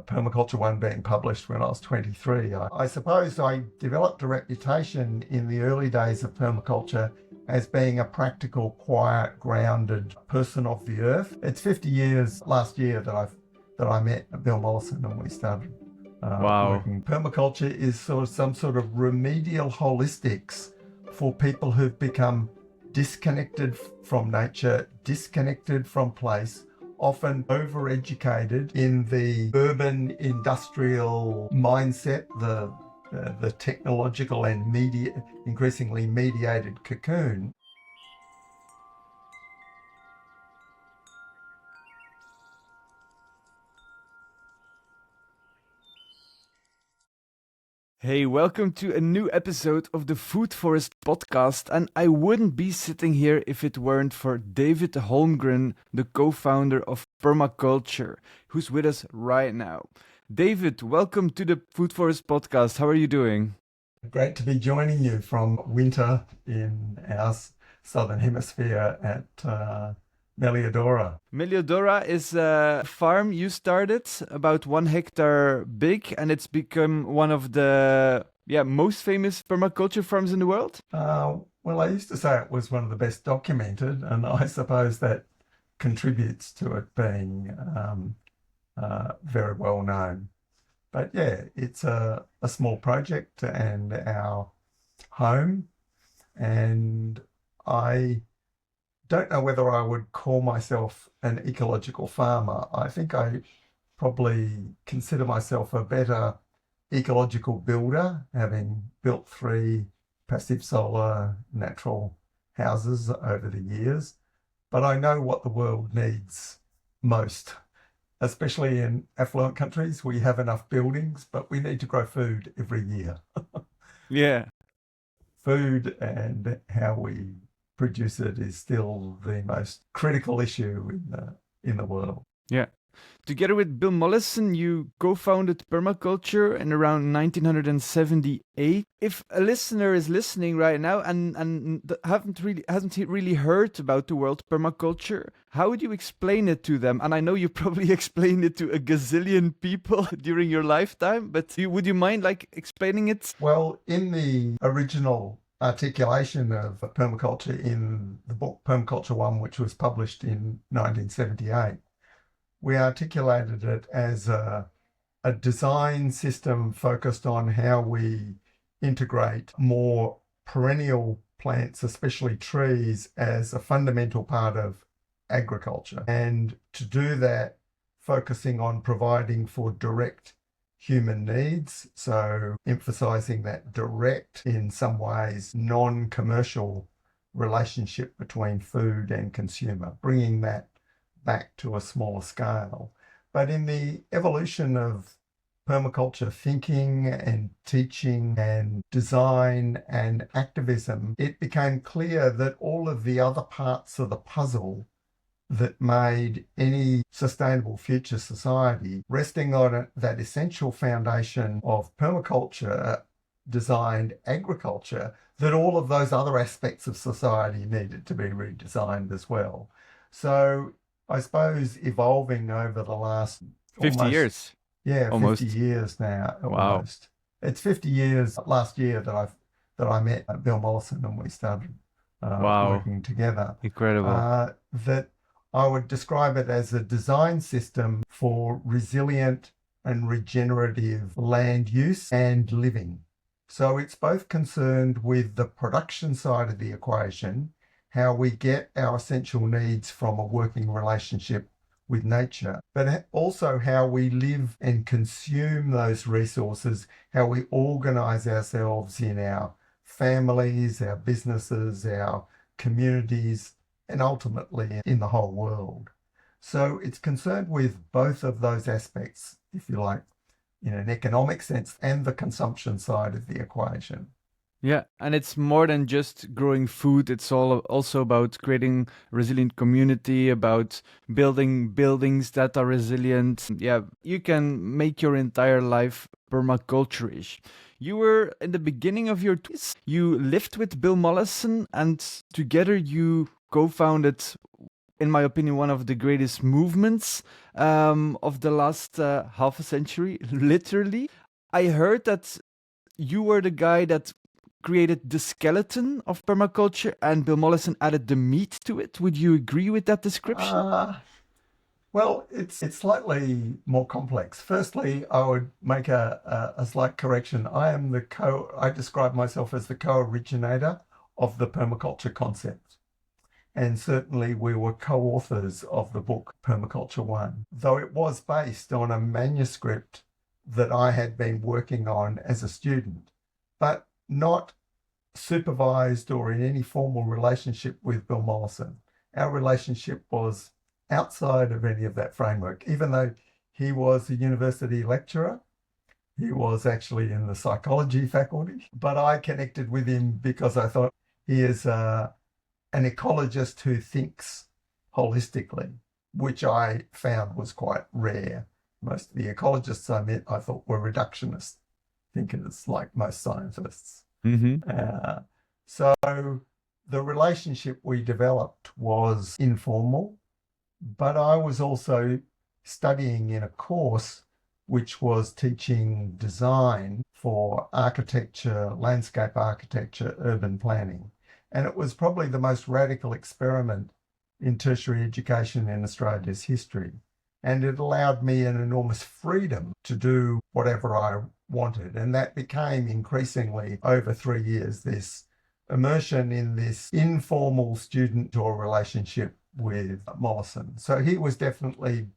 Permaculture 1 being published when I was 23. I suppose I developed a reputation in the early days of permaculture as being a practical, quiet, grounded person of the earth. It's 50 years last year that I met Bill Mollison and we started Wow. working. Permaculture is some sort of remedial holistics for people who've become disconnected from nature, disconnected from place, often overeducated in the urban industrial mindset, the technological and increasingly mediated cocoon. Hey, welcome to a new episode of the Food Forest podcast. And I wouldn't be sitting here if it weren't for David Holmgren, the co-founder of Permaculture, who's with us right now. David, welcome to the Food Forest podcast. How are you doing? Great to be joining you from winter in our southern hemisphere at Mellodora. Mellodora is a farm you started, about 1 hectare big, and it's become one of the most famous permaculture farms in the world. Well, I used to say it was one of the best documented, and I suppose that contributes to it being very well known. But yeah, it's a small project and our home, and I don't know whether I would call myself an ecological farmer. I think I probably consider myself a better ecological builder, having built 3 passive solar natural houses over the years. But I know what the world needs most, especially in affluent countries. We have enough buildings, but we need to grow food every year. Yeah. Food and how we produce it is still the most critical issue in the world. Yeah. Together with Bill Mollison, you co-founded Permaculture in around 1978. If a listener is listening right now and hasn't really heard about the word permaculture, how would you explain it to them? And I know you probably explained it to a gazillion people during your lifetime, but would you mind explaining it? Well, in the original articulation of permaculture in the book Permaculture 1, which was published in 1978, we articulated it as a design system focused on how we integrate more perennial plants, especially trees, as a fundamental part of agriculture. And to do that, focusing on providing for direct human needs, so emphasizing that direct, in some ways, non-commercial relationship between food and consumer, bringing that back to a smaller scale. But in the evolution of permaculture thinking and teaching and design and activism, it became clear that all of the other parts of the puzzle that made any sustainable future society, resting on that essential foundation of permaculture designed agriculture, that all of those other aspects of society needed to be redesigned as well. So I suppose evolving over the last 50 years. Yeah, almost. 50 years now, Wow. almost. It's 50 years last year that I met Bill Mollison and we started working together. Incredible. That I would describe it as a design system for resilient and regenerative land use and living. So it's both concerned with the production side of the equation, how we get our essential needs from a working relationship with nature, but also how we live and consume those resources, how we organize ourselves in our families, our businesses, our communities, and ultimately in the whole world. So it's concerned with both of those aspects, if you like, in an economic sense and the consumption side of the equation. Yeah, and it's more than just growing food. It's also about creating resilient community, about building buildings that are resilient. Yeah, you can make your entire life permaculture-ish. You were in the beginning of your 20s. You lived with Bill Mollison, and together you co-founded in my opinion, one of the greatest movements of the last half a century, literally. I heard that you were the guy that created the skeleton of permaculture and Bill Mollison added the meat to it. Would you agree with that description? Well, it's slightly more complex. Firstly, I would make a slight correction. I describe myself as the co-originator of the permaculture concept. And certainly we were co-authors of the book Permaculture 1, though it was based on a manuscript that I had been working on as a student, but not supervised or in any formal relationship with Bill Mollison. Our relationship was outside of any of that framework, even though he was a university lecturer. He was actually in the psychology faculty, but I connected with him because I thought he is an ecologist who thinks holistically, which I found was quite rare. Most of the ecologists I met, I thought, were reductionist thinkers, like most scientists. So the relationship we developed was informal, but I was also studying in a course which was teaching design for architecture, landscape architecture, urban planning. And it was probably the most radical experiment in tertiary education in Australia's history. And it allowed me an enormous freedom to do whatever I wanted. And that became increasingly, over 3 years, this immersion in this informal student-or relationship with Mollison. So he was definitely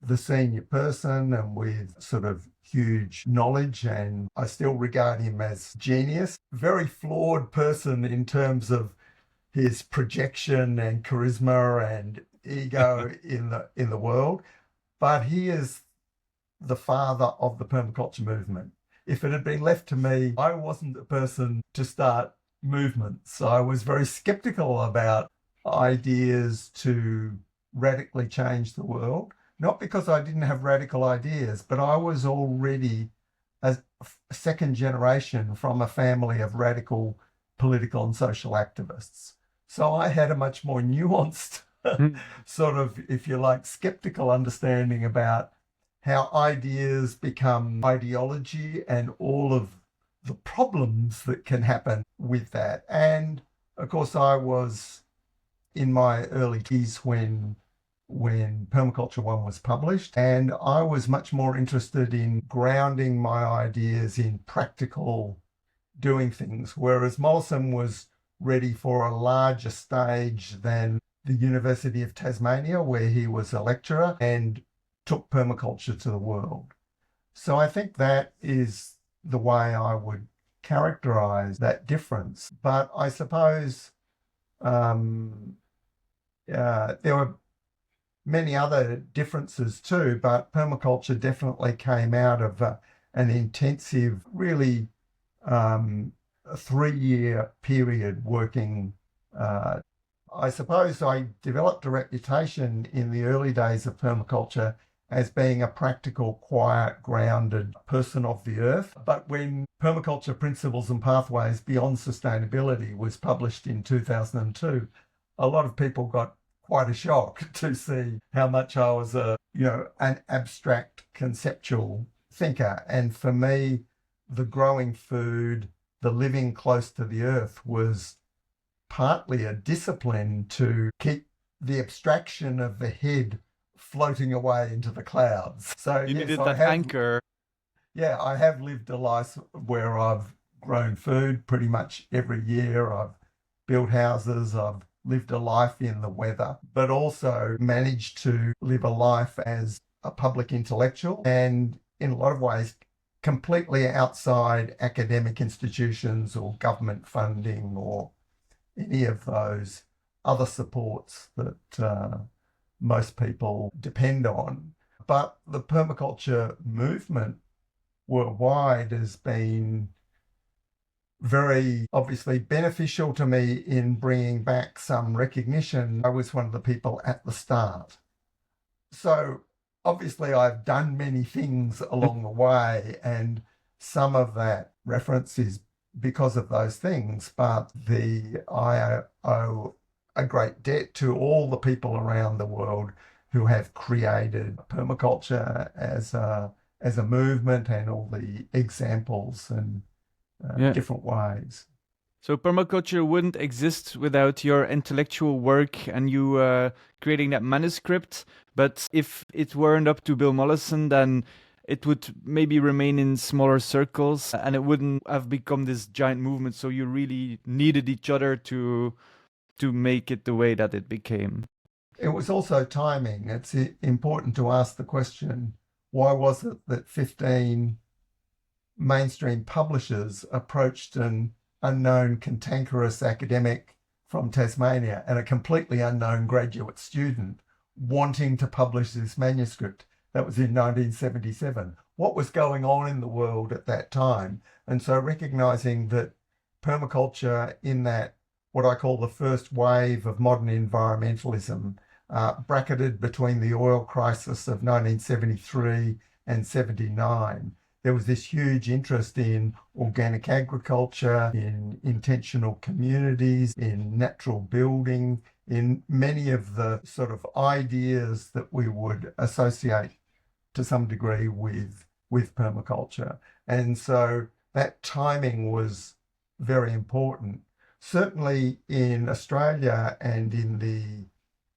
the senior person and with sort of huge knowledge, and I still regard him as genius. Very flawed person in terms of his projection and charisma and ego in the world, but he is the father of the permaculture movement. If it had been left to me, I wasn't the person to start movements. I was very skeptical about ideas to radically change the world, not because I didn't have radical ideas, but I was already a second generation from a family of radical political and social activists. So I had a much more nuanced sort of, if you like, skeptical understanding about how ideas become ideology and all of the problems that can happen with that. And of course, I was in my early teens when Permaculture 1 was published, and I was much more interested in grounding my ideas in practical doing things, whereas Mollison was ready for a larger stage than the University of Tasmania, where he was a lecturer and took permaculture to the world. So I think that is the way I would characterize that difference. But I suppose there were many other differences too, but permaculture definitely came out of an intensive, really a 3-year period working. I suppose I developed a reputation in the early days of permaculture as being a practical, quiet, grounded person of the earth. But when Permaculture Principles and Pathways Beyond Sustainability was published in 2002, a lot of people got quite a shock to see how much I was an abstract conceptual thinker. And for me, the growing food, the living close to the earth was partly a discipline to keep the abstraction of the head floating away into the clouds. So you needed that anchor. Yeah, I have lived a life where I've grown food pretty much every year. I've built houses, I've lived a life in the weather, but also managed to live a life as a public intellectual and in a lot of ways completely outside academic institutions or government funding or any of those other supports that most people depend on. But the permaculture movement worldwide has been very obviously beneficial to me in bringing back some recognition. I was one of the people at the start. So obviously I've done many things along the way, and some of that reference is because of those things, but I owe a great debt to all the people around the world who have created permaculture as a movement, and all the examples and Yeah. different ways. So permaculture wouldn't exist without your intellectual work and you creating that manuscript. But if it weren't up to Bill Mollison, then it would maybe remain in smaller circles and it wouldn't have become this giant movement. So you really needed each other to make it the way that it became. It was also timing. It's important to ask the question, why was it that 15 mainstream publishers approached an unknown cantankerous academic from Tasmania and a completely unknown graduate student wanting to publish this manuscript? That was in 1977. What was going on in the world at that time? And so recognizing that permaculture, in that what I call the first wave of modern environmentalism, bracketed between the oil crisis of 1973 and 79, there was this huge interest in organic agriculture, in intentional communities, in natural building, in many of the sort of ideas that we would associate to some degree with permaculture. And so that timing was very important. Certainly in Australia and in the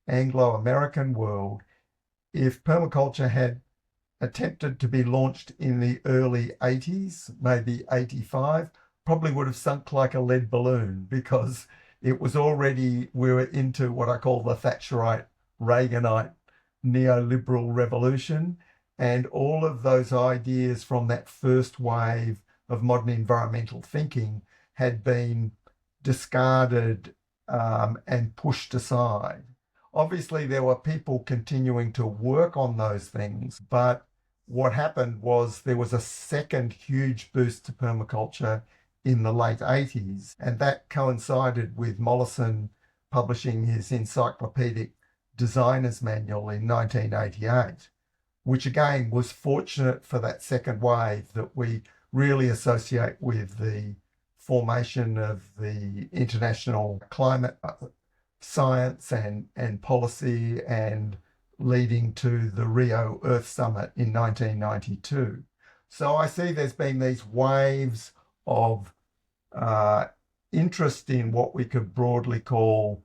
Anglo-American world, if permaculture had attempted to be launched in the early 80s, maybe 85, probably would have sunk like a lead balloon, because it was already, we were into what I call the Thatcherite, Reaganite neoliberal revolution. And all of those ideas from that first wave of modern environmental thinking had been discarded and pushed aside. Obviously, there were people continuing to work on those things, but what happened was there was a second huge boost to permaculture in the late 80s, and that coincided with Mollison publishing his encyclopedic designer's manual in 1988, which again was fortunate for that second wave that we really associate with the formation of the international climate science and policy, and leading to the Rio Earth Summit in 1992. So I see there's been these waves of interest in what we could broadly call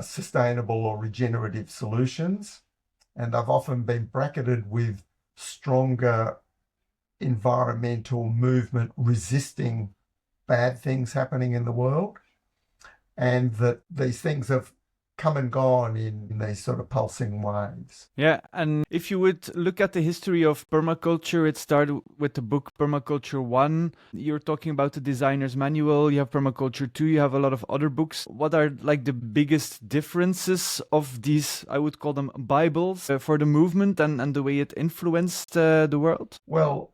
sustainable or regenerative solutions. And they've often been bracketed with stronger environmental movement resisting bad things happening in the world. And that these things have come and gone in these sort of pulsing waves. Yeah, and if you would look at the history of permaculture, it started with the book Permaculture 1. You're talking about the designer's manual, you have Permaculture 2, you have a lot of other books. What are like the biggest differences of these, I would call them Bibles, for the movement and the way it influenced the world? Well,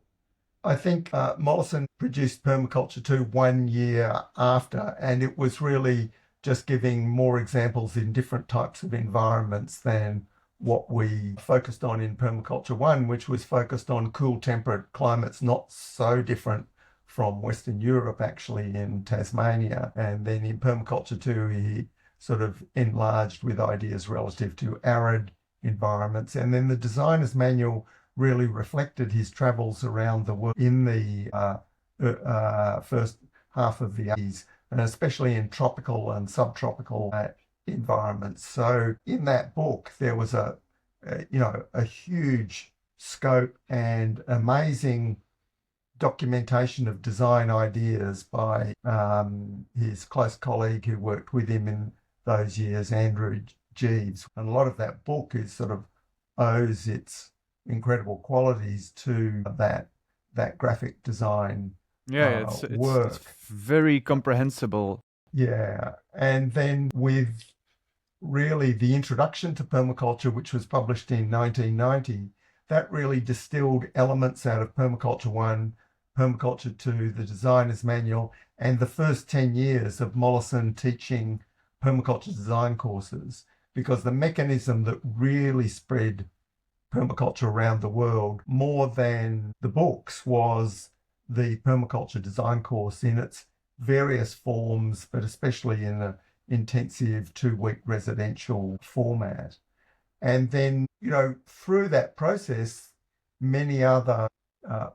I think Mollison produced Permaculture 2 1 year after, and it was really just giving more examples in different types of environments than what we focused on in Permaculture 1, which was focused on cool temperate climates, not so different from Western Europe, actually, in Tasmania. And then in Permaculture 2, he sort of enlarged with ideas relative to arid environments. And then the designer's manual really reflected his travels around the world in the first half of the 80s, and especially in tropical and subtropical environments. So in that book, there was a huge scope and amazing documentation of design ideas by his close colleague who worked with him in those years, Andrew Jeeves. And a lot of that book is sort of owes its incredible qualities to that graphic design work. It's very comprehensible. Yeah. And then with really the introduction to permaculture, which was published in 1990, that really distilled elements out of Permaculture 1, Permaculture 2, the designer's manual, and the first 10 years of Mollison teaching permaculture design courses, because the mechanism that really spread permaculture around the world more than the books was the permaculture design course in its various forms, but especially in intensive 2-week residential format. And then, through that process, many other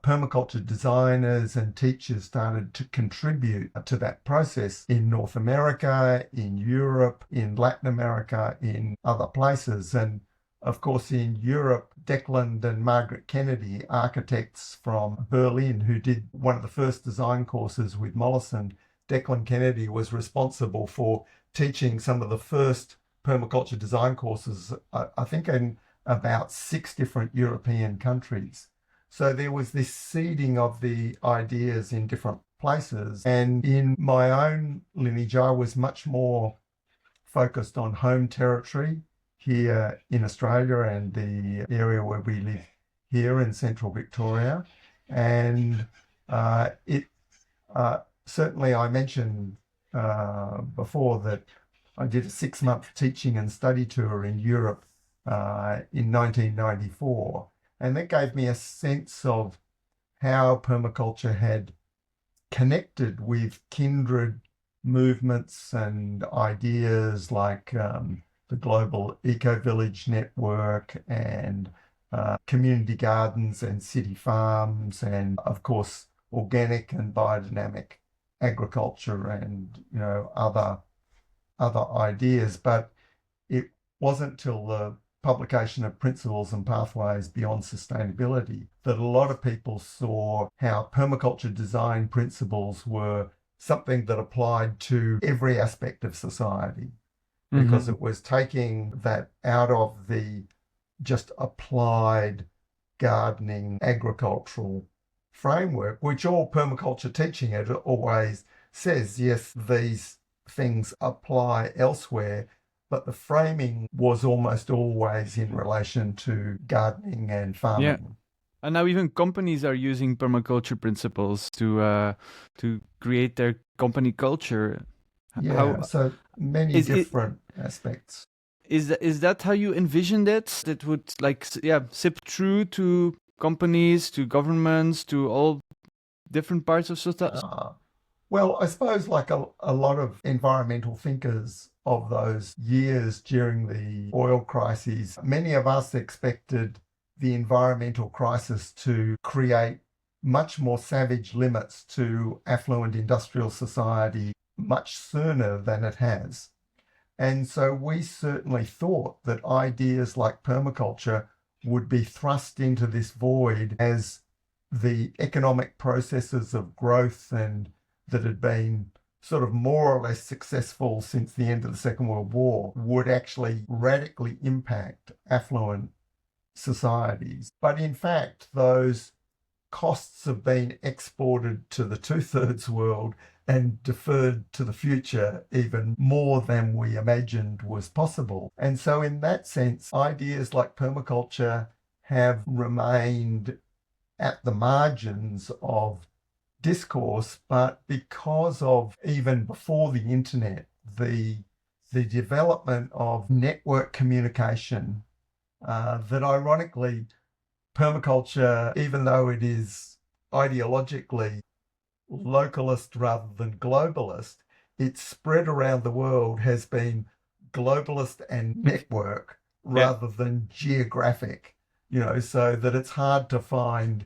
permaculture designers and teachers started to contribute to that process in North America, in Europe, in Latin America, in other places. And of course, in Europe, Declan and Margaret Kennedy, architects from Berlin, who did one of the first design courses with Mollison, Declan Kennedy was responsible for teaching some of the first permaculture design courses, I think in about 6 different European countries. So there was this seeding of the ideas in different places. And in my own lineage, I was much more focused on home territory here in Australia and the area where we live here in central Victoria. And certainly I mentioned before that I did a 6-month teaching and study tour in Europe in 1994. And that gave me a sense of how permaculture had connected with kindred movements and ideas like the Global Eco-Village Network and community gardens and city farms and, of course, organic and biodynamic agriculture and, other ideas. But it wasn't till the publication of Principles and Pathways Beyond Sustainability that a lot of people saw how permaculture design principles were something that applied to every aspect of society, because it was taking that out of the just applied gardening agricultural framework, which all permaculture teaching it always says, yes, these things apply elsewhere, but the framing was almost always in relation to gardening and farming. Yeah. And now even companies are using permaculture principles to create their company culture. Yeah, so many different aspects. Is that how you envisioned it? That would sip through to companies, to governments, to all different parts of society? Well, I suppose like a lot of environmental thinkers of those years during the oil crises, many of us expected the environmental crisis to create much more savage limits to affluent industrial society much sooner than it has. And so we certainly thought that ideas like permaculture would be thrust into this void as the economic processes of growth and that had been sort of more or less successful since the end of the Second World War would actually radically impact affluent societies. But in fact, those costs have been exported to the 2/3 world and deferred to the future even more than we imagined was possible. And so in that sense, ideas like permaculture have remained at the margins of discourse, but because of, even before the internet, the development of network communication, that ironically, permaculture, even though it is ideologically localist rather than globalist, its spread around the world has been globalist and network rather than geographic, so that it's hard to find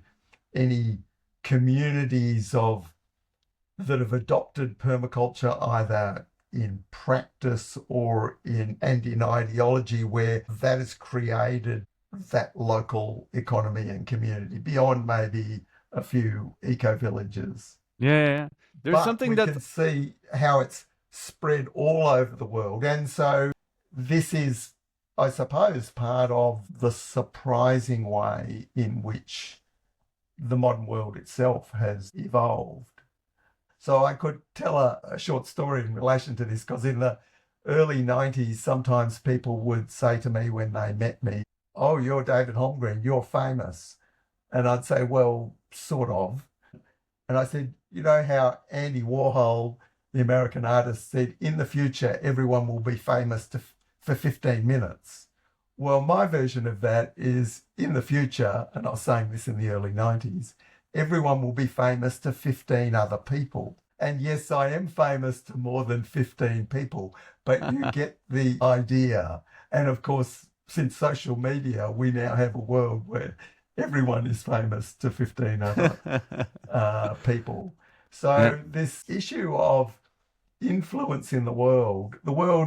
any communities that have adopted permaculture either in practice or in ideology where that has created that local economy and community beyond maybe a few eco-villages. Yeah. There's something that we can see how it's spread all over the world. And so this is, I suppose, part of the surprising way in which the modern world itself has evolved. So I could tell a short story in relation to this, because in the early 90s, sometimes people would say to me when they met me, "Oh, you're David Holmgren, you're famous." And I'd say, "Well, sort of." And I said, "You know how Andy Warhol, the American artist, said, in the future, everyone will be famous for 15 minutes. Well, my version of that is, in the future, and I was saying this in the early 90s, everyone will be famous to 15 other people. And yes, I am famous to more than 15 people, but you get the idea. And of course, since social media, we now have a world where everyone is famous to 15 other people. Yeah. So this issue of influence in the world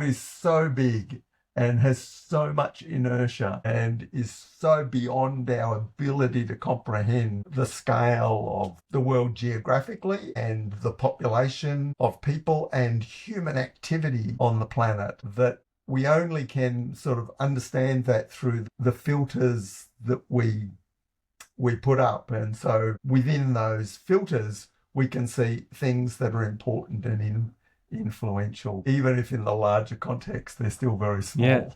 is so big and has so much inertia and is so beyond our ability to comprehend the scale of the world geographically and the population of people and human activity on the planet, that we only can sort of understand that through the filters that we put up. And so within those filters, we can see things that are important and influential, even if in the larger context they're still very small. Yeah.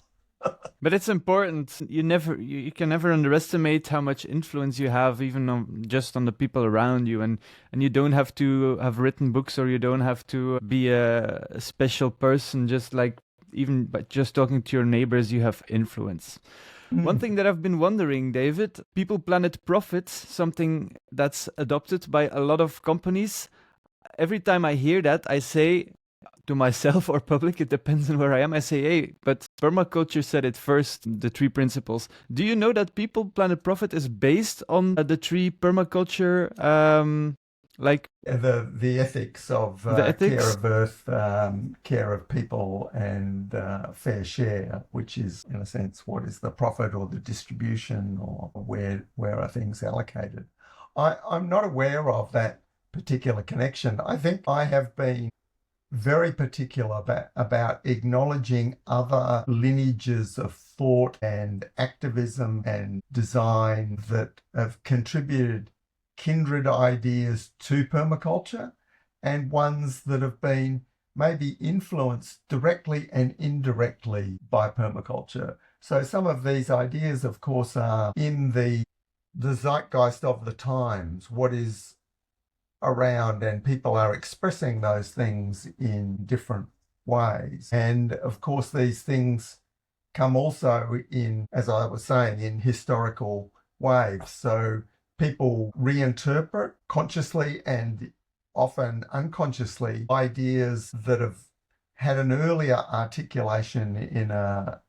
But it's important. You can never underestimate how much influence you have, even on, just on the people around you. And you don't have to have written books, or you don't have to be a special person. Just like even by just talking to your neighbors, you have influence. One thing that I've been wondering, David, People, Planet, Profit, something that's adopted by a lot of companies. Every time I hear that, I say to myself or public, it depends on where I am, I say, hey, but permaculture said it first, the three principles. Do you know that People, Planet, Profit is based on the three permaculture, like the ethics of care of earth, care of people, and fair share, which is in a sense what is the profit or the distribution, or where are things allocated. I'm not aware of that particular connection. I think I have been very particular about acknowledging other lineages of thought and activism and design that have contributed kindred ideas to permaculture, and ones that have been maybe influenced directly and indirectly by permaculture. So some of these ideas, of course, are in the zeitgeist of the times, what is around, and people are expressing those things in different ways. And of course, these things come also in, as I was saying, in historical waves. So people reinterpret consciously and often unconsciously ideas that have had an earlier articulation in a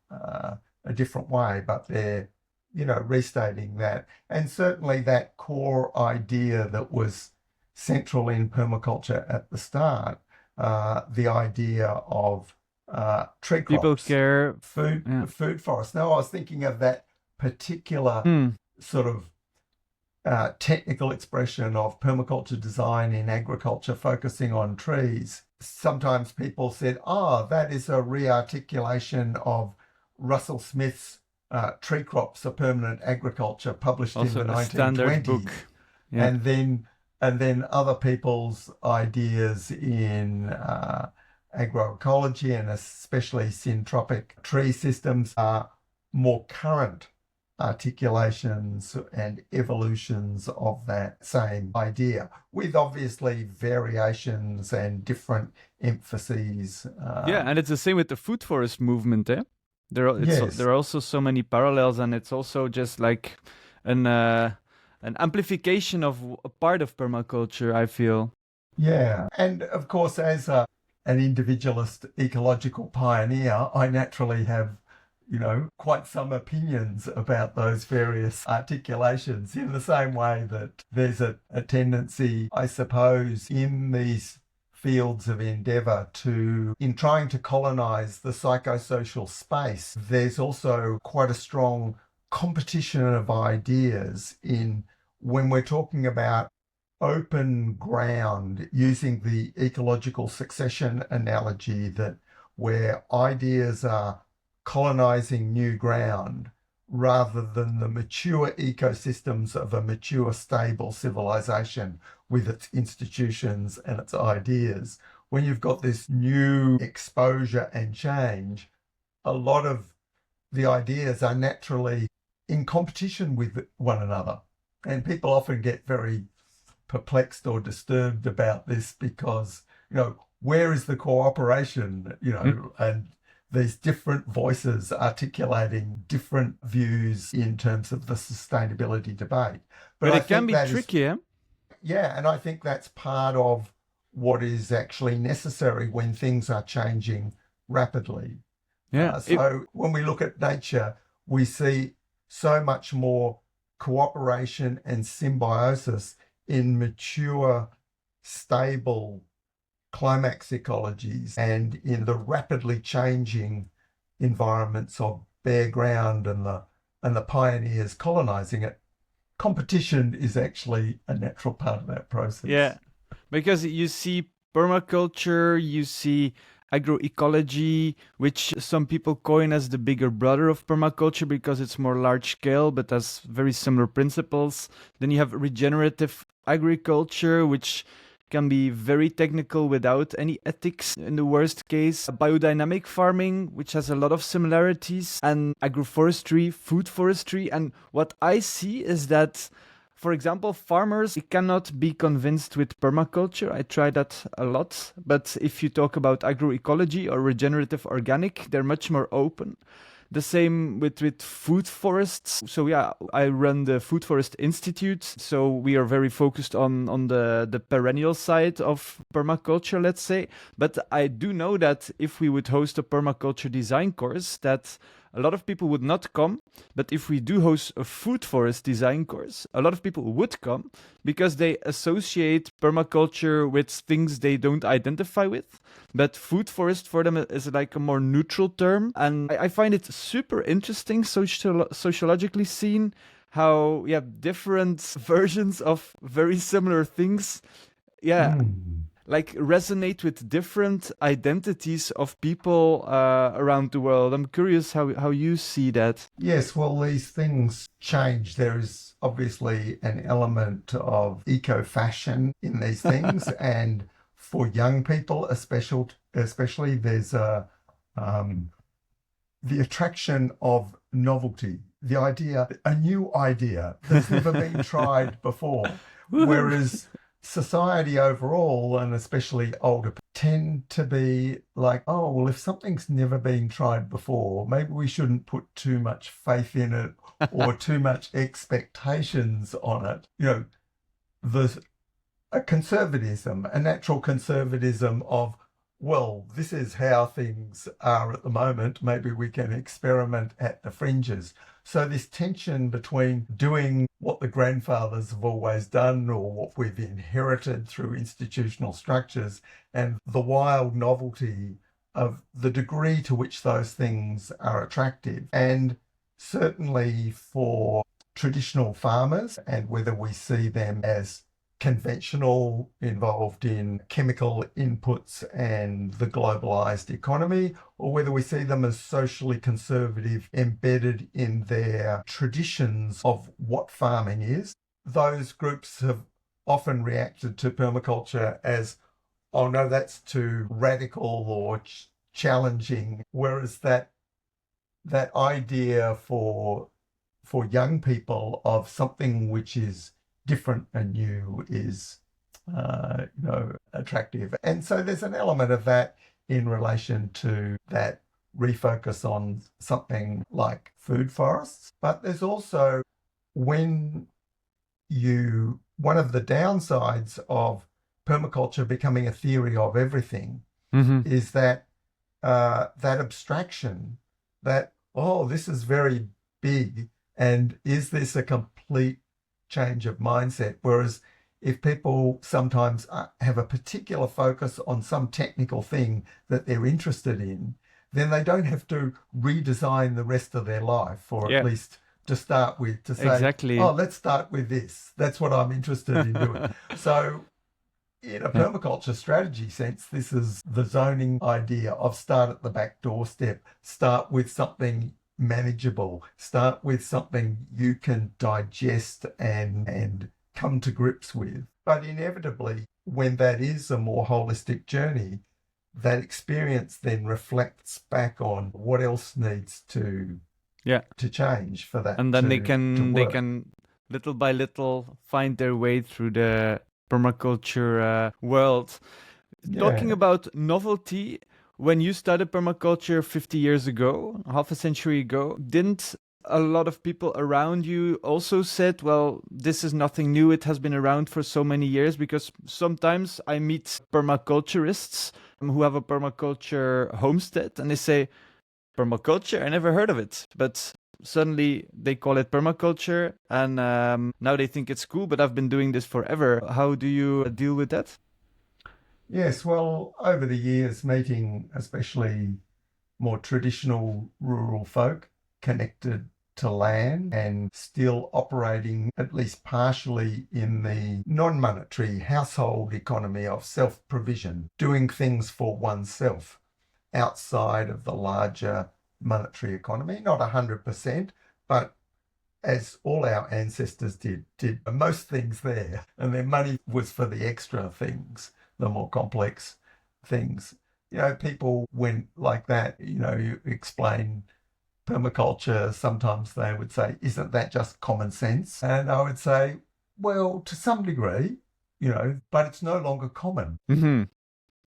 different way, but they're, restating that. And certainly that core idea that was central in permaculture at the start, the idea of tree crops, people care, food forests. Now, I was thinking of that particular sort of technical expression of permaculture design in agriculture, focusing on trees. Sometimes people said, that is a re-articulation of Russell Smith's Tree Crops, a Permanent Agriculture, published also in the 1920s. Standard book. Yeah. And then other people's ideas in agroecology, and especially syntropic tree systems, are more current articulations and evolutions of that same idea, with obviously variations and different emphases. And it's the same with the food forest movement. There are also so many parallels, and it's also just like an amplification of a part of permaculture, I feel. Yeah, and of course, as an individualist ecological pioneer, I naturally have quite some opinions about those various articulations, in the same way that there's a tendency, I suppose, in these fields of endeavour in trying to colonise the psychosocial space. There's also quite a strong competition of ideas in when we're talking about open ground, using the ecological succession analogy, that where ideas are colonizing new ground rather than the mature ecosystems of a mature, stable civilization with its institutions and its ideas. When you've got this new exposure and change, a lot of the ideas are naturally in competition with one another. And people often get very perplexed or disturbed about this, because, where is the cooperation, and these different voices articulating different views in terms of the sustainability debate. But it can be tricky, Yeah, and I think that's part of what is actually necessary when things are changing rapidly. Yeah. So when we look at nature, we see so much more cooperation and symbiosis in mature, stable climax ecologies and in the rapidly changing environments of bare ground and the pioneers colonizing it. Competition is actually a natural part of that process. Yeah, because you see permaculture, you see agroecology, which some people coin as the bigger brother of permaculture because it's more large scale, but has very similar principles. Then you have regenerative agriculture, which can be very technical without any ethics in the worst case. Biodynamic farming, which has a lot of similarities, and agroforestry, food forestry. And what I see is that, for example, farmers cannot be convinced with permaculture. I tried that a lot. But if you talk about agroecology or regenerative organic, they're much more open. The same with food forests. So yeah, I run the Food Forest Institute. So we are very focused on the perennial side of permaculture, let's say. But I do know that if we would host a permaculture design course, that a lot of people would not come. But if we do host a food forest design course, a lot of people would come because they associate permaculture with things they don't identify with. But food forest for them is like a more neutral term. And I find it super interesting, sociologically seen, how you have different versions of very similar things. Yeah. Like resonate with different identities of people around the world. I'm curious how you see that. Yes, well, these things change. There is obviously an element of eco-fashion in these things. And for young people, especially there's the attraction of novelty, a new idea that's never been tried before. Whereas society overall, and especially older, tend to be like, oh, well, if something's never been tried before, maybe we shouldn't put too much faith in it or too much expectations on it. You know, there's a natural conservatism of, well, this is how things are at the moment. Maybe we can experiment at the fringes. So this tension between doing what the grandfathers have always done or what we've inherited through institutional structures and the wild novelty of the degree to which those things are attractive. And certainly for traditional farmers, and whether we see them as conventional, involved in chemical inputs and the globalized economy, or whether we see them as socially conservative, embedded in their traditions of what farming is. Those groups have often reacted to permaculture as, oh no, that's too radical or challenging, whereas that idea for young people of something which is different and new is, attractive. And so there's an element of that in relation to that refocus on something like food forests. But there's also one of the downsides of permaculture becoming a theory of everything is that abstraction that, oh, this is very big, and is this a complete change of mindset? Whereas if people sometimes have a particular focus on some technical thing that they're interested in, then they don't have to redesign the rest of their life, or at least to start with, to say, exactly, oh, let's start with this. That's what I'm interested in doing. So in a permaculture strategy sense, this is the zoning idea of start at the back doorstep, start with something manageable, start with something you can digest and come to grips with. But inevitably, when that is a more holistic journey, that experience then reflects back on what else needs to change for that. And then they can little by little find their way through the permaculture world. Talking about novelty, when you started permaculture 50 years ago, half a century ago, didn't a lot of people around you also said, well, this is nothing new. It has been around for so many years, because sometimes I meet permaculturists who have a permaculture homestead and they say, permaculture? I never heard of it. But suddenly they call it permaculture, and now they think it's cool, but I've been doing this forever. How do you deal with that? Yes, well, over the years, meeting especially more traditional rural folk connected to land and still operating at least partially in the non-monetary household economy of self-provision, doing things for oneself outside of the larger monetary economy, not 100%, but as all our ancestors did most things there, and their money was for the extra things, the more complex things. People went like that, you explain permaculture, sometimes they would say, isn't that just common sense? And I would say, well, to some degree, but it's no longer common. Mm-hmm.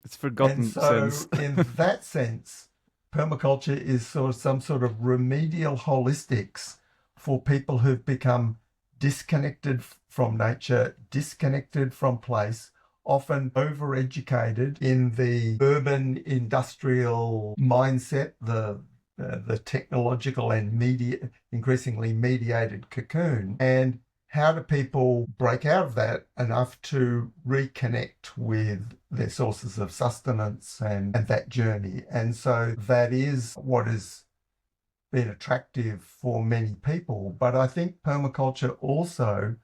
It's forgotten And so sense. in that sense, permaculture is sort of some sort of remedial holistics for people who've become disconnected from nature, disconnected from place, often overeducated in the urban industrial mindset, the technological and increasingly mediated cocoon. And how do people break out of that enough to reconnect with their sources of sustenance and that journey? And so that is what has been attractive for many people. But I think permaculture also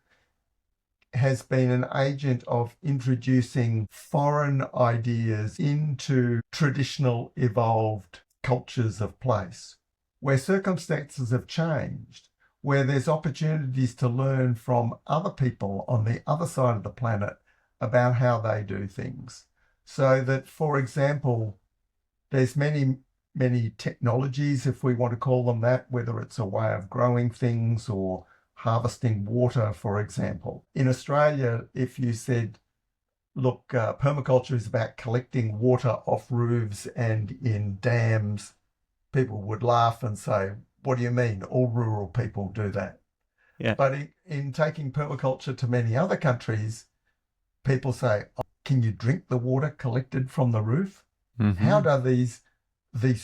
has been an agent of introducing foreign ideas into traditional evolved cultures of place, where circumstances have changed, where there's opportunities to learn from other people on the other side of the planet about how they do things. So that, for example, there's many technologies, if we want to call them that, whether it's a way of growing things or harvesting water, for example. In Australia, if you said, look, permaculture is about collecting water off roofs and in dams, people would laugh and say, what do you mean? All rural people do that. Yeah. But in taking permaculture to many other countries, people say, oh, can you drink the water collected from the roof? Mm-hmm. How do these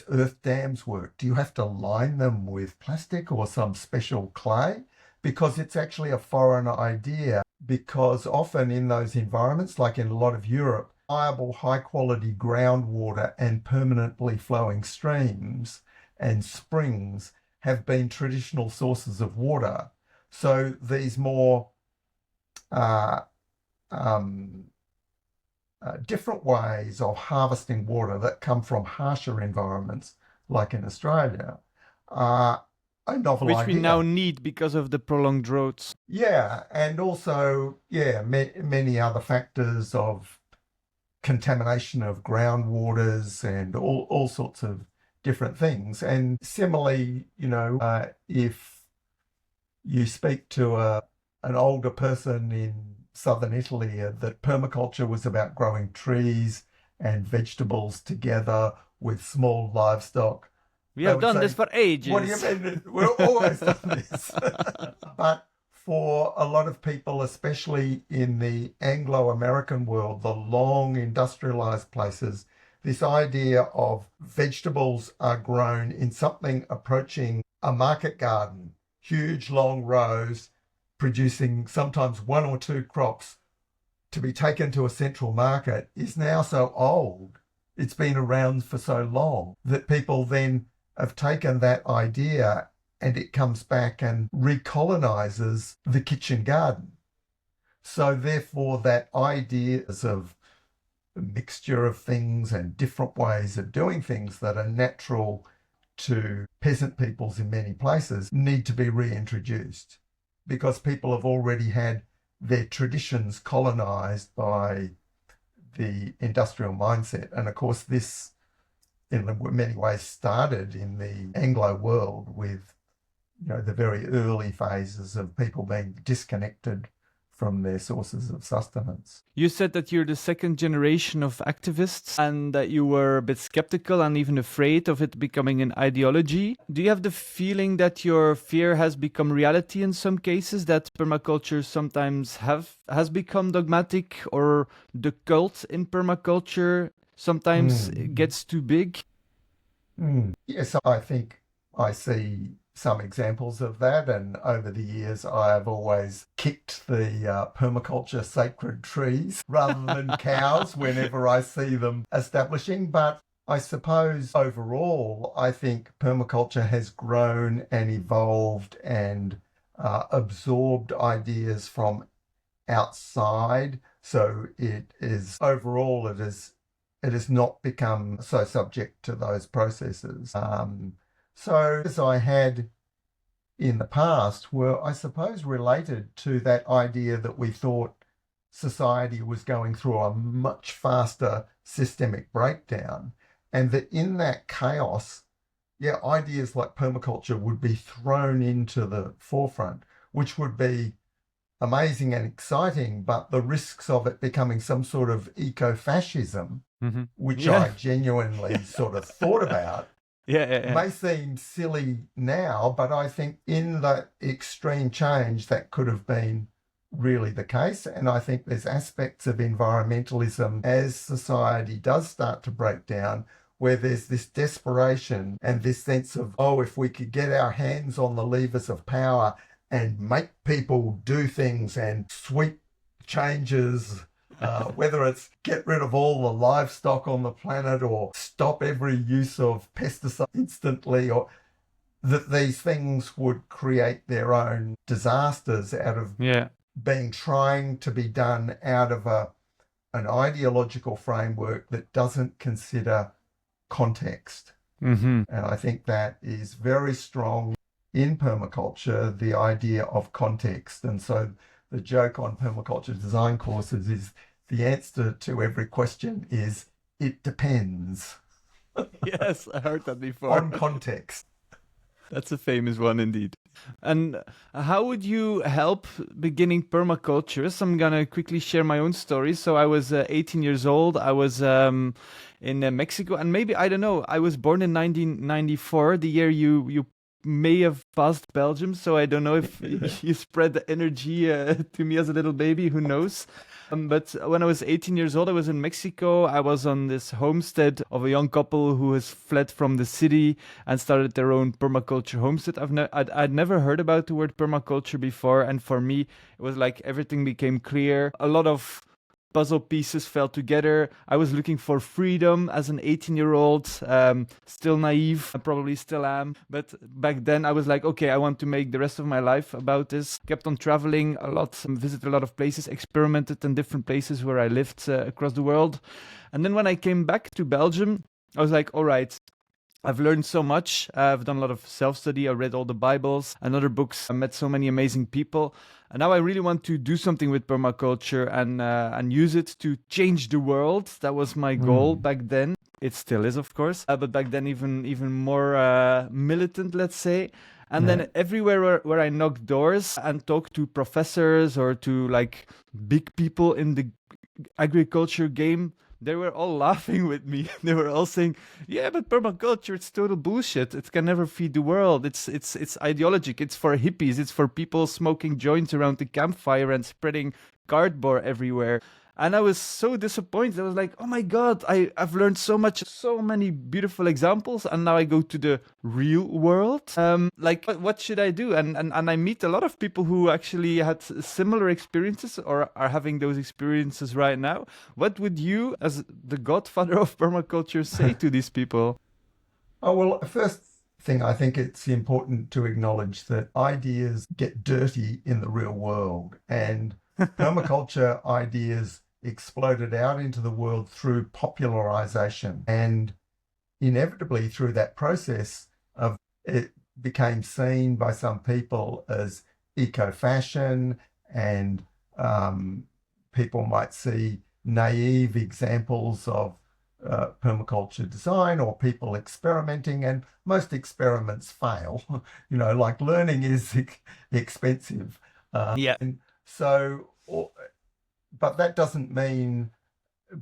earth dams work? Do you have to line them with plastic or some special clay? Because it's actually a foreign idea, because often in those environments, like in a lot of Europe, reliable, high-quality groundwater and permanently flowing streams and springs have been traditional sources of water. So these more different ways of harvesting water that come from harsher environments, like in Australia, are a novel Which idea. we now need because of the prolonged droughts. Yeah, and also, many other factors of contamination of groundwaters and all sorts of different things. And similarly, if you speak to an older person in southern Italy, that permaculture was about growing trees and vegetables together with small livestock. We have done this for ages. What do you mean? We've always done this. But for a lot of people, especially in the Anglo-American world, the long industrialized places, this idea of vegetables are grown in something approaching a market garden, huge long rows, producing sometimes one or two crops to be taken to a central market, is now so old. It's been around for so long that people then have taken that idea and it comes back and recolonizes the kitchen garden. So therefore that ideas of a mixture of things and different ways of doing things that are natural to peasant peoples in many places need to be reintroduced, because people have already had their traditions colonized by the industrial mindset. And of course this in many ways started in the Anglo world with the very early phases of people being disconnected from their sources of sustenance. You said that you're the second generation of activists and that you were a bit skeptical and even afraid of it becoming an ideology. Do you have the feeling that your fear has become reality in some cases, that permaculture sometimes has become dogmatic, or the cult in permaculture sometimes gets too big? Yes, I think I see some examples of that, and over the years I have always kicked the permaculture sacred trees rather than cows whenever I see them establishing. But I suppose overall I think permaculture has grown and evolved and absorbed ideas from outside, so it has not become so subject to those processes. So as I had in the past were, I suppose, related to that idea that we thought society was going through a much faster systemic breakdown, and that in that chaos, ideas like permaculture would be thrown into the forefront, which would be amazing and exciting, but the risks of it becoming some sort of eco-fascism, which I genuinely sort of thought about, may seem silly now, but I think in the extreme change that could have been really the case. And I think there's aspects of environmentalism as society does start to break down, where there's this desperation and this sense of, if we could get our hands on the levers of power and make people do things and sweep changes, whether it's get rid of all the livestock on the planet or stop every use of pesticides instantly, or that these things would create their own disasters out of trying to be done out of an ideological framework that doesn't consider context. And I think that is very strong in permaculture, the idea of context. And so the joke on permaculture design courses is the answer to every question is, it depends. Yes, I heard that before. On context. That's a famous one indeed. And how would you help beginning permaculturists? I'm going to quickly share my own story. So I was 18 years old. I was in Mexico, and maybe, I don't know, I was born in 1994, the year you may have passed Belgium. So I don't know if you spread the energy to me as a little baby, who knows? But when I was 18 years old, I was in Mexico. I was on this homestead of a young couple who has fled from the city and started their own permaculture homestead. I'd never heard about the word permaculture before. And for me, it was like everything became clear. A lot of puzzle pieces fell together. I was looking for freedom as an 18-year-old, still naive, I probably still am. But back then I was like, okay, I want to make the rest of my life about this. Kept on traveling a lot, visited a lot of places, experimented in different places where I lived across the world. And then when I came back to Belgium, I was like, all right, I've learned so much. I've done a lot of self-study. I read all the Bibles and other books. I met so many amazing people. And now I really want to do something with permaculture and use it to change the world. That was my goal back then. It still is, of course. But back then even more militant, let's say. And then everywhere where I knocked doors and talked to professors or to like big people in the agriculture game, they were all laughing with me. They were all saying, yeah, but permaculture, it's total bullshit. It can never feed the world. It's ideologic. It's for hippies. It's for people smoking joints around the campfire and spreading cardboard everywhere. And I was so disappointed. I was like, oh my God, I've learned so much, so many beautiful examples. And now I go to the real world. Like, what should I do? And I meet a lot of people who actually had similar experiences or are having those experiences right now. What would you, as the godfather of permaculture, say to these people? Oh, well, first thing, I think it's important to acknowledge that ideas get dirty in the real world. And permaculture ideas exploded out into the world through popularization, and inevitably through that process of it became seen by some people as eco-fashion, and people might see naive examples of permaculture design or people experimenting, and most experiments fail. Like learning is expensive. And so but that doesn't mean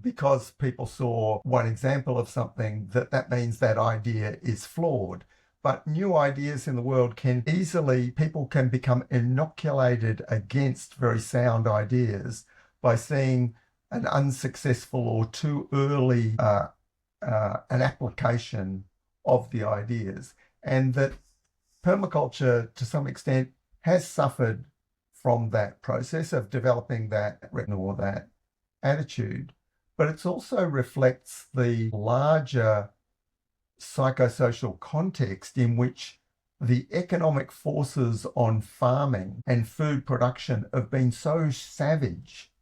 because people saw one example of something that means that idea is flawed. But new ideas in the world people can become inoculated against very sound ideas by seeing an unsuccessful or too early an application of the ideas. And that permaculture, to some extent, has suffered from that process of developing that or that attitude. But it also reflects the larger psychosocial context in which the economic forces on farming and food production have been so savage,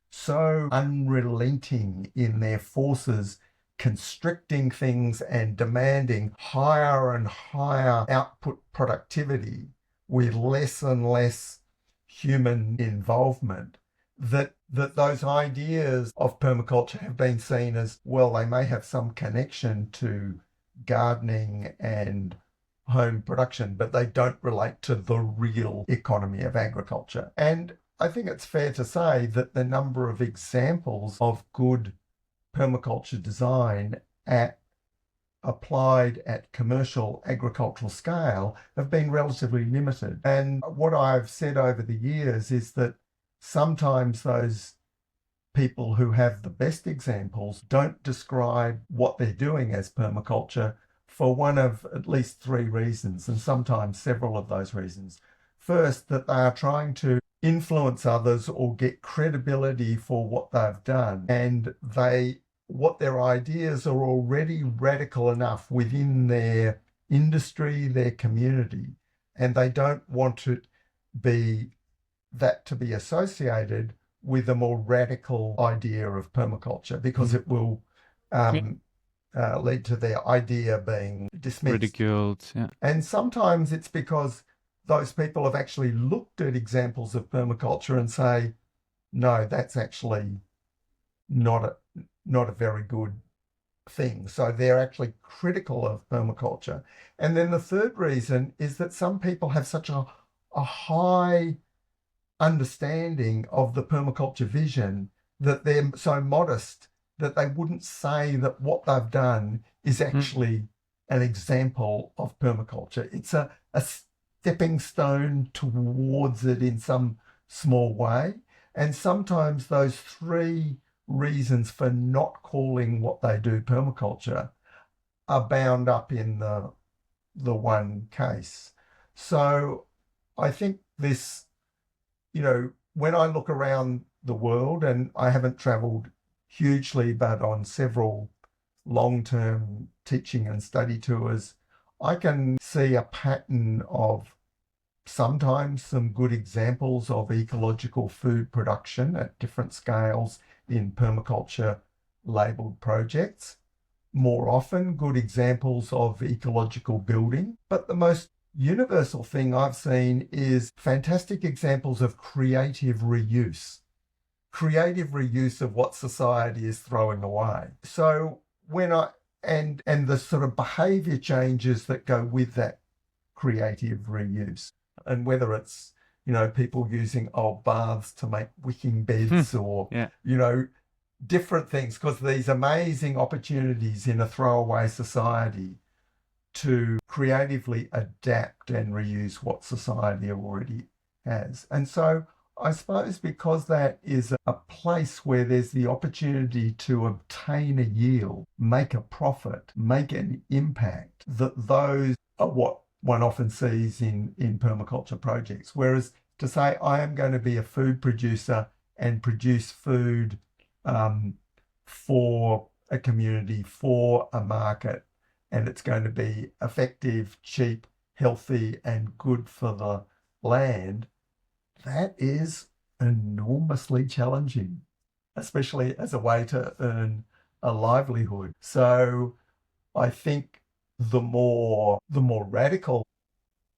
so unrelenting in their forces, constricting things and demanding higher and higher output productivity with less and less human involvement, that those ideas of permaculture have been seen as, well, they may have some connection to gardening and home production, but they don't relate to the real economy of agriculture. And I think it's fair to say that the number of examples of good permaculture design applied at commercial agricultural scale have been relatively limited. And what I've said over the years is that sometimes those people who have the best examples don't describe what they're doing as permaculture for one of at least three reasons, and sometimes several of those reasons. First, that they are trying to influence others or get credibility for what they've done, and what their ideas are already radical enough within their industry, their community, and they don't want to be associated with a more radical idea of permaculture, because it will lead to their idea being dismissed, ridiculed. Yeah. And sometimes it's because those people have actually looked at examples of permaculture and say, no, that's actually not a very good thing. So they're actually critical of permaculture. And then the third reason is that some people have such a high understanding of the permaculture vision that they're so modest that they wouldn't say that what they've done is actually an example of permaculture. It's a stepping stone towards it in some small way. And sometimes those three reasons for not calling what they do permaculture are bound up in the one case. So I think this, when I look around the world, and I haven't traveled hugely, but on several long-term teaching and study tours, I can see a pattern of sometimes some good examples of ecological food production at different scales in permaculture labelled projects. More often, good examples of ecological building. But the most universal thing I've seen is fantastic examples of creative reuse of what society is throwing away. So and the sort of behaviour changes that go with that creative reuse, and whether it's people using old baths to make wicking beds or different things, because these amazing opportunities in a throwaway society to creatively adapt and reuse what society already has. And so I suppose because that is a place where there's the opportunity to obtain a yield, make a profit, make an impact, that those are what one often sees in permaculture projects. Whereas to say, I am going to be a food producer and produce food for a community, for a market, and it's going to be effective, cheap, healthy, and good for the land, that is enormously challenging, especially as a way to earn a livelihood. So I think the more radical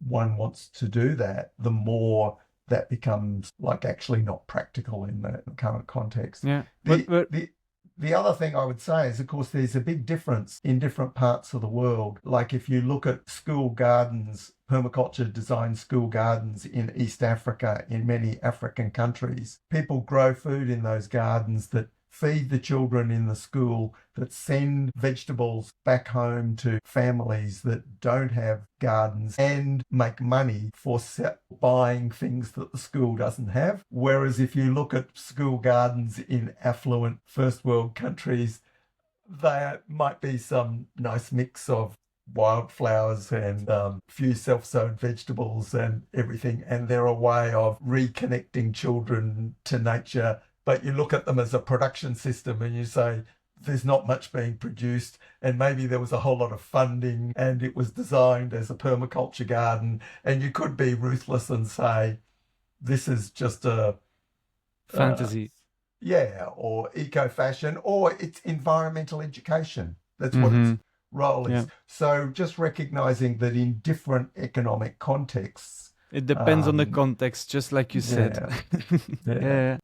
one wants to do that, the more that becomes like actually not practical in the current context. Yeah. The other thing I would say is, of course, there's a big difference in different parts of the world. Like if you look at school gardens, permaculture designed school gardens in East Africa, in many African countries, people grow food in those gardens that feed the children in the school, that send vegetables back home to families that don't have gardens, and make money for buying things that the school doesn't have. Whereas if you look at school gardens in affluent first world countries, there might be some nice mix of wildflowers and few self-sown vegetables and everything, and they're a way of reconnecting children to nature. But you look at them as a production system and you say there's not much being produced, and maybe there was a whole lot of funding and it was designed as a permaculture garden, and you could be ruthless and say this is just a Fantasy. or eco-fashion, or it's environmental education. That's what its role is. Yeah. So just recognizing that in different economic contexts, It depends on the context, just like you said. Yeah.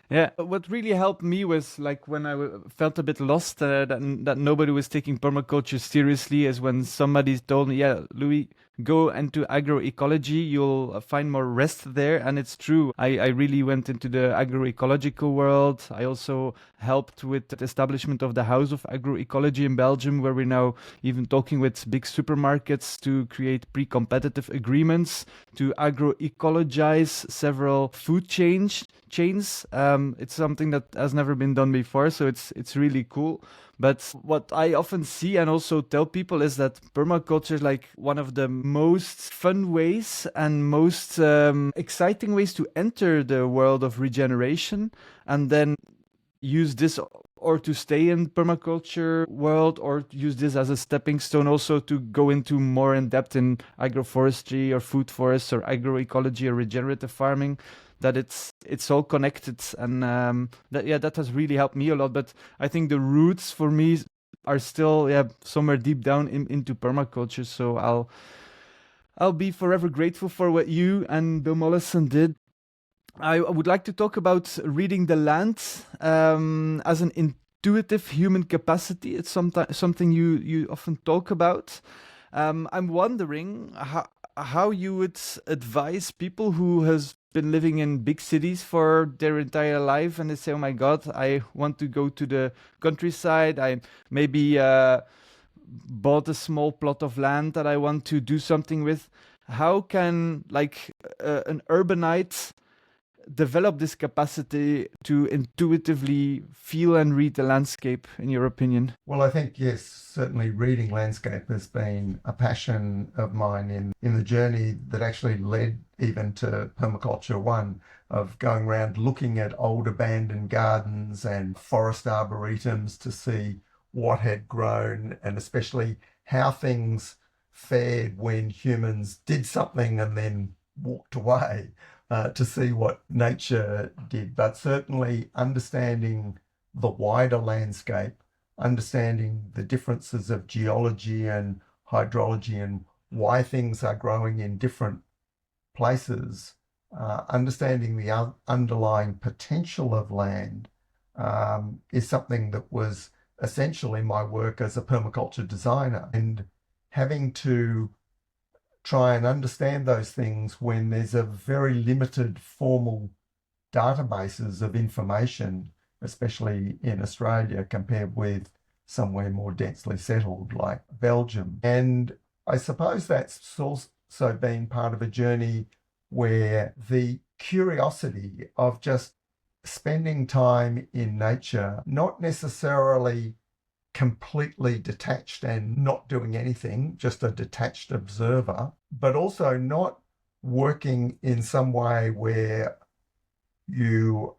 Yeah, what really helped me was like when I felt a bit lost that nobody was taking permaculture seriously, is when somebody told me, yeah, Louis, go into agroecology, you'll find more rest there. And it's true. I really went into the agroecological world. I also helped with the establishment of the House of Agroecology in Belgium, where we're now even talking with big supermarkets to create pre-competitive agreements to agroecologize several food chains. It's something that has never been done before, so it's really cool. But what I often see and also tell people is that permaculture is like one of the most fun ways and most exciting ways to enter the world of regeneration, and then use this or to stay in permaculture world, or use this as a stepping stone also to go into more in depth in agroforestry or food forests or agroecology or regenerative farming. That it's all connected, and that has really helped me a lot. But I think the roots for me are still somewhere deep down into permaculture. So I'll be forever grateful for what you and Bill Mollison did. I would like to talk about reading the land as an intuitive human capacity. It's something you often talk about. I'm wondering how you would advise people who has been living in big cities for their entire life, and they say, oh my God, I want to go to the countryside. I maybe bought a small plot of land that I want to do something with. How can an urbanite develop this capacity to intuitively feel and read the landscape, in your opinion? Well, I think, yes, certainly reading landscape has been a passion of mine in the journey that actually led even to Permaculture 1, of going around looking at old abandoned gardens and forest arboretums to see what had grown, and especially how things fared when humans did something and then walked away. To see what nature did. But certainly understanding the wider landscape, understanding the differences of geology and hydrology and why things are growing in different places, understanding the underlying potential of land is something that was essential in my work as a permaculture designer, and having to try and understand those things when there's a very limited formal databases of information, especially in Australia, compared with somewhere more densely settled like Belgium. And I suppose that's also been part of a journey where the curiosity of just spending time in nature, not necessarily completely detached and not doing anything, just a detached observer, but also not working in some way where you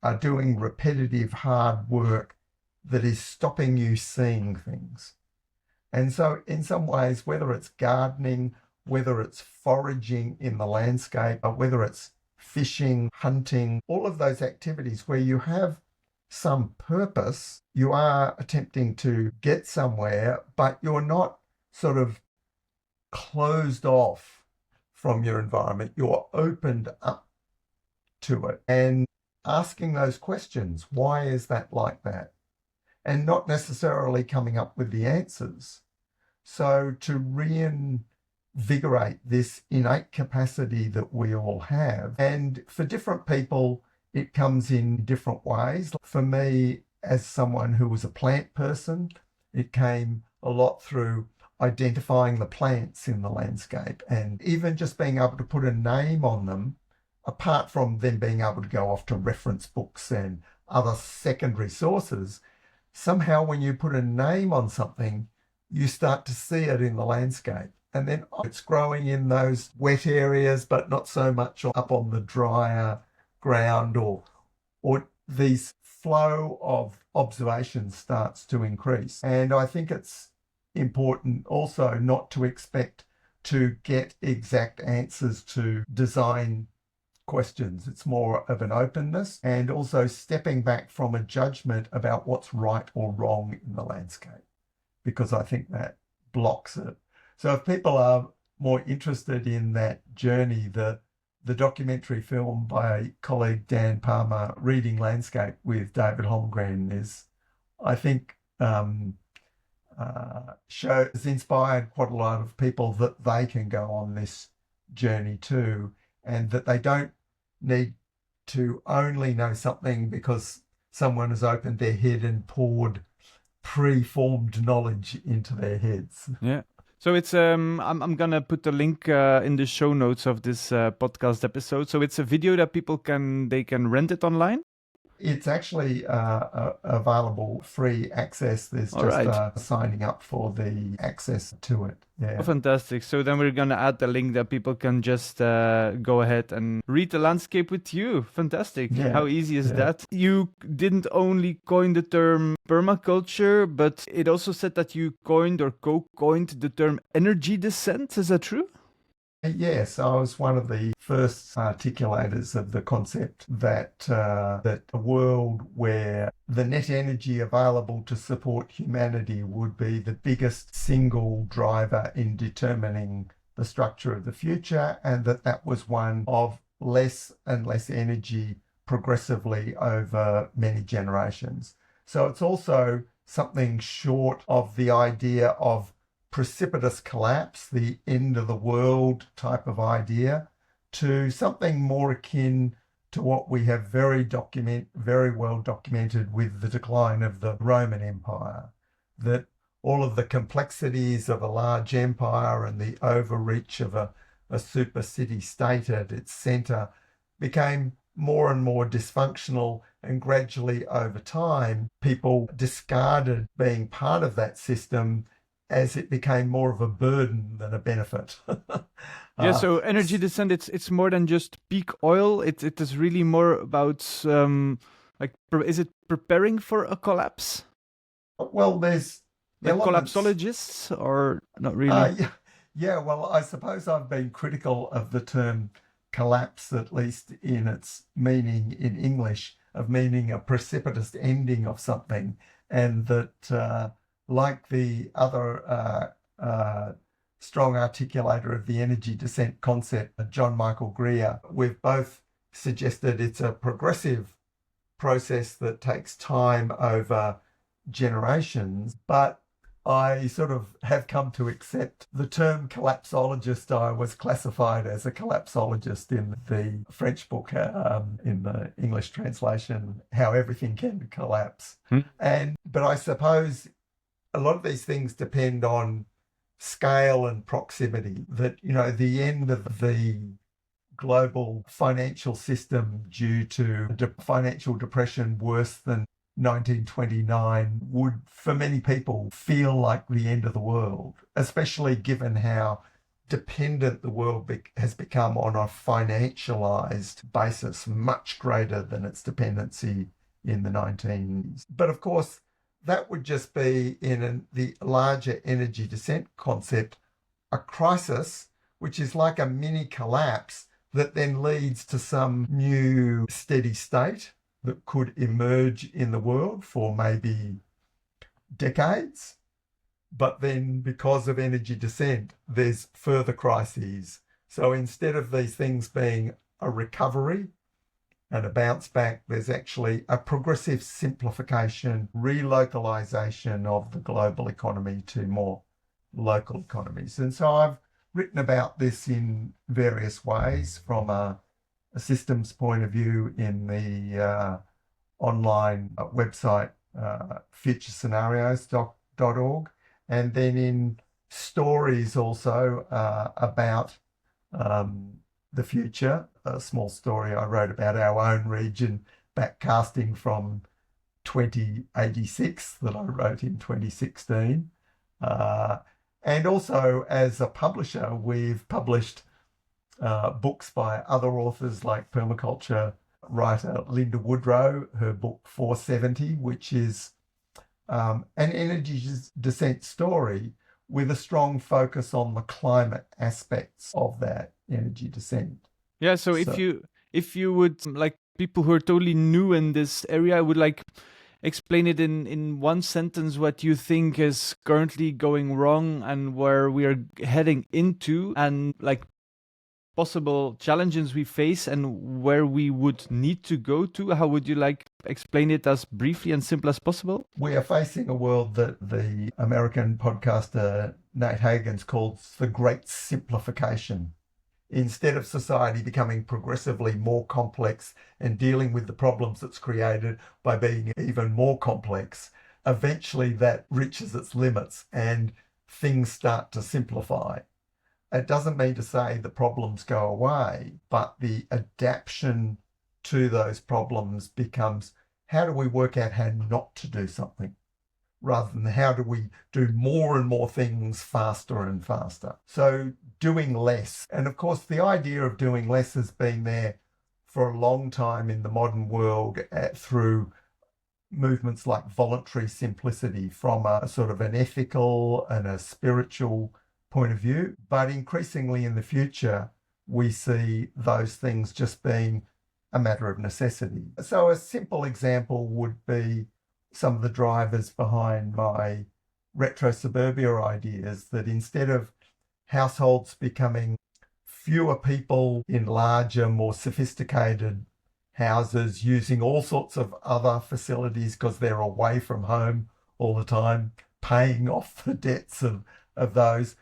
are doing repetitive hard work that is stopping you seeing things. And so in some ways, whether it's gardening, whether it's foraging in the landscape, or whether it's fishing, hunting, all of those activities where you have some purpose, you are attempting to get somewhere, but you're not sort of closed off from your environment. You're opened up to it. And asking those questions. Why is that like that? And not necessarily coming up with the answers. So to reinvigorate this innate capacity that we all have, and for different people, it comes in different ways. For me, as someone who was a plant person, it came a lot through identifying the plants in the landscape and even just being able to put a name on them, apart from them being able to go off to reference books and other secondary sources. Somehow when you put a name on something, you start to see it in the landscape. And then it's growing in those wet areas, but not so much up on the drier ground, or these flow of observations starts to increase. And I think it's important also not to expect to get exact answers to design questions. It's more of an openness, and also stepping back from a judgment about what's right or wrong in the landscape, because I think that blocks it. So if people are more interested in that journey, the documentary film by colleague Dan Palmer, Reading Landscape with David Holmgren, is, I think, has inspired quite a lot of people that they can go on this journey too, and that they don't need to only know something because someone has opened their head and poured pre-formed knowledge into their heads. Yeah. So it's I'm gonna put the link in the show notes of this podcast episode. So it's a video that people can rent it online. It's actually available, free access. There's just signing up for the access to it. Yeah. Oh, fantastic. So then we're going to add the link that people can just go ahead and read the landscape with you. Fantastic. Yeah. How easy is that? You didn't only coin the term permaculture, but it also said that you coined or co-coined the term energy descent. Is that true? Yes, I was one of the first articulators of the concept that a world where the net energy available to support humanity would be the biggest single driver in determining the structure of the future, and that was one of less and less energy progressively over many generations. So it's also something short of the idea of precipitous collapse, the end of the world type of idea, to something more akin to what we have very well documented with the decline of the Roman Empire, that all of the complexities of a large empire and the overreach of a super city state at its centre became more and more dysfunctional, and gradually over time people discarded being part of that system as it became more of a burden than a benefit. Yeah, so energy descent, it's more than just peak oil. It is really more about, is it preparing for a collapse? Well, there's like collapsologists, or not really? Yeah, well, I suppose I've been critical of the term collapse, at least in its meaning in English, of meaning a precipitous ending of something, and that like the other strong articulator of the energy descent concept, John Michael Greer, we've both suggested it's a progressive process that takes time over generations, but I sort of have come to accept the term collapsologist. I was classified as a collapsologist in the French book, in the English translation, How Everything Can Collapse. But I suppose a lot of these things depend on scale and proximity, that, the end of the global financial system due to financial depression worse than 1929 would, for many people, feel like the end of the world, especially given how dependent the world has become on a financialized basis, much greater than its dependency in the 19s. But of course, that would just be in the larger energy descent concept, a crisis, which is like a mini collapse that then leads to some new steady state that could emerge in the world for maybe decades. But then because of energy descent, there's further crises. So instead of these things being a recovery, and a bounce back. There's actually a progressive simplification, relocalization of the global economy to more local economies. And so I've written about this in various ways, from a systems point of view in the online website futurescenarios.org, and then in stories also about the future. A small story I wrote about our own region, backcasting from 2086 that I wrote in 2016. And also as a publisher, we've published books by other authors like permaculture writer Linda Woodrow, her book 470, which is an energy descent story with a strong focus on the climate aspects of that energy descent. Yeah, so if you would, like, people who are totally new in this area, I would like explain it in one sentence what you think is currently going wrong and where we are heading into, and like possible challenges we face and where we would need to go to. How would you like explain it as briefly and simple as possible? We are facing a world that the American podcaster Nate Hagen's called the Great Simplification. Instead of society becoming progressively more complex and dealing with the problems it's created by being even more complex, eventually that reaches its limits and things start to simplify. It doesn't mean to say the problems go away, but the adaptation to those problems becomes, how do we work out how not to do something, rather than how do we do more and more things faster and faster. So doing less. And of course, the idea of doing less has been there for a long time in the modern world through movements like voluntary simplicity, from a sort of an ethical and a spiritual point of view. But increasingly in the future, we see those things just being a matter of necessity. So a simple example would be some of the drivers behind my retro suburbia ideas, that instead of households becoming fewer people in larger, more sophisticated houses using all sorts of other facilities because they're away from home all the time, paying off the debts of those,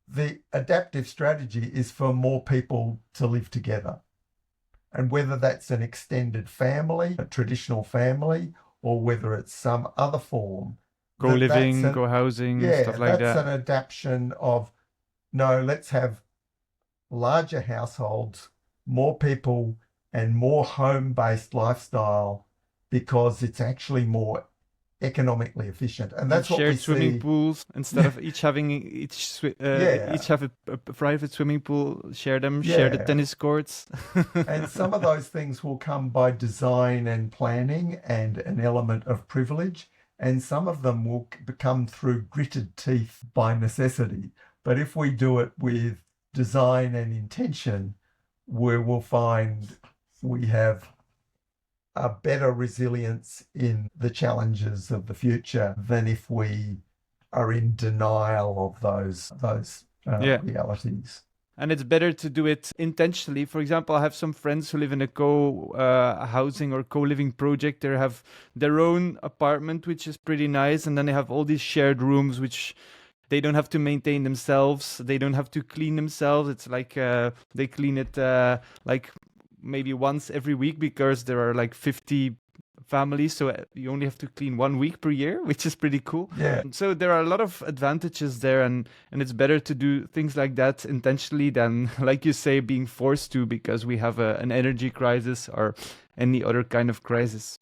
the adaptive strategy is for more people to live together. And whether that's an extended family, a traditional family, or whether it's some other form, co-living, co-housing, stuff like that. That's an adaptation of, no, let's have larger households, more people, and more home-based lifestyle, because it's actually more economically efficient. And that's what we see. Shared swimming pools, instead of each have a private swimming pool, share them, share the tennis courts. And some of those things will come by design and planning and an element of privilege, and some of them will become through gritted teeth by necessity. But if we do it with design and intention, we will find we have a better resilience in the challenges of the future than if we are in denial of those realities. And it's better to do it intentionally. For example, I have some friends who live in a co-housing or co-living project. They have their own apartment, which is pretty nice. And then they have all these shared rooms, which they don't have to maintain themselves. They don't have to clean themselves. It's like they clean it like maybe once every week, because there are like 50 families, so you only have to clean 1 week per year, which is pretty cool. Yeah. So there are a lot of advantages there, and it's better to do things like that intentionally than, like you say, being forced to because we have an energy crisis or any other kind of crisis.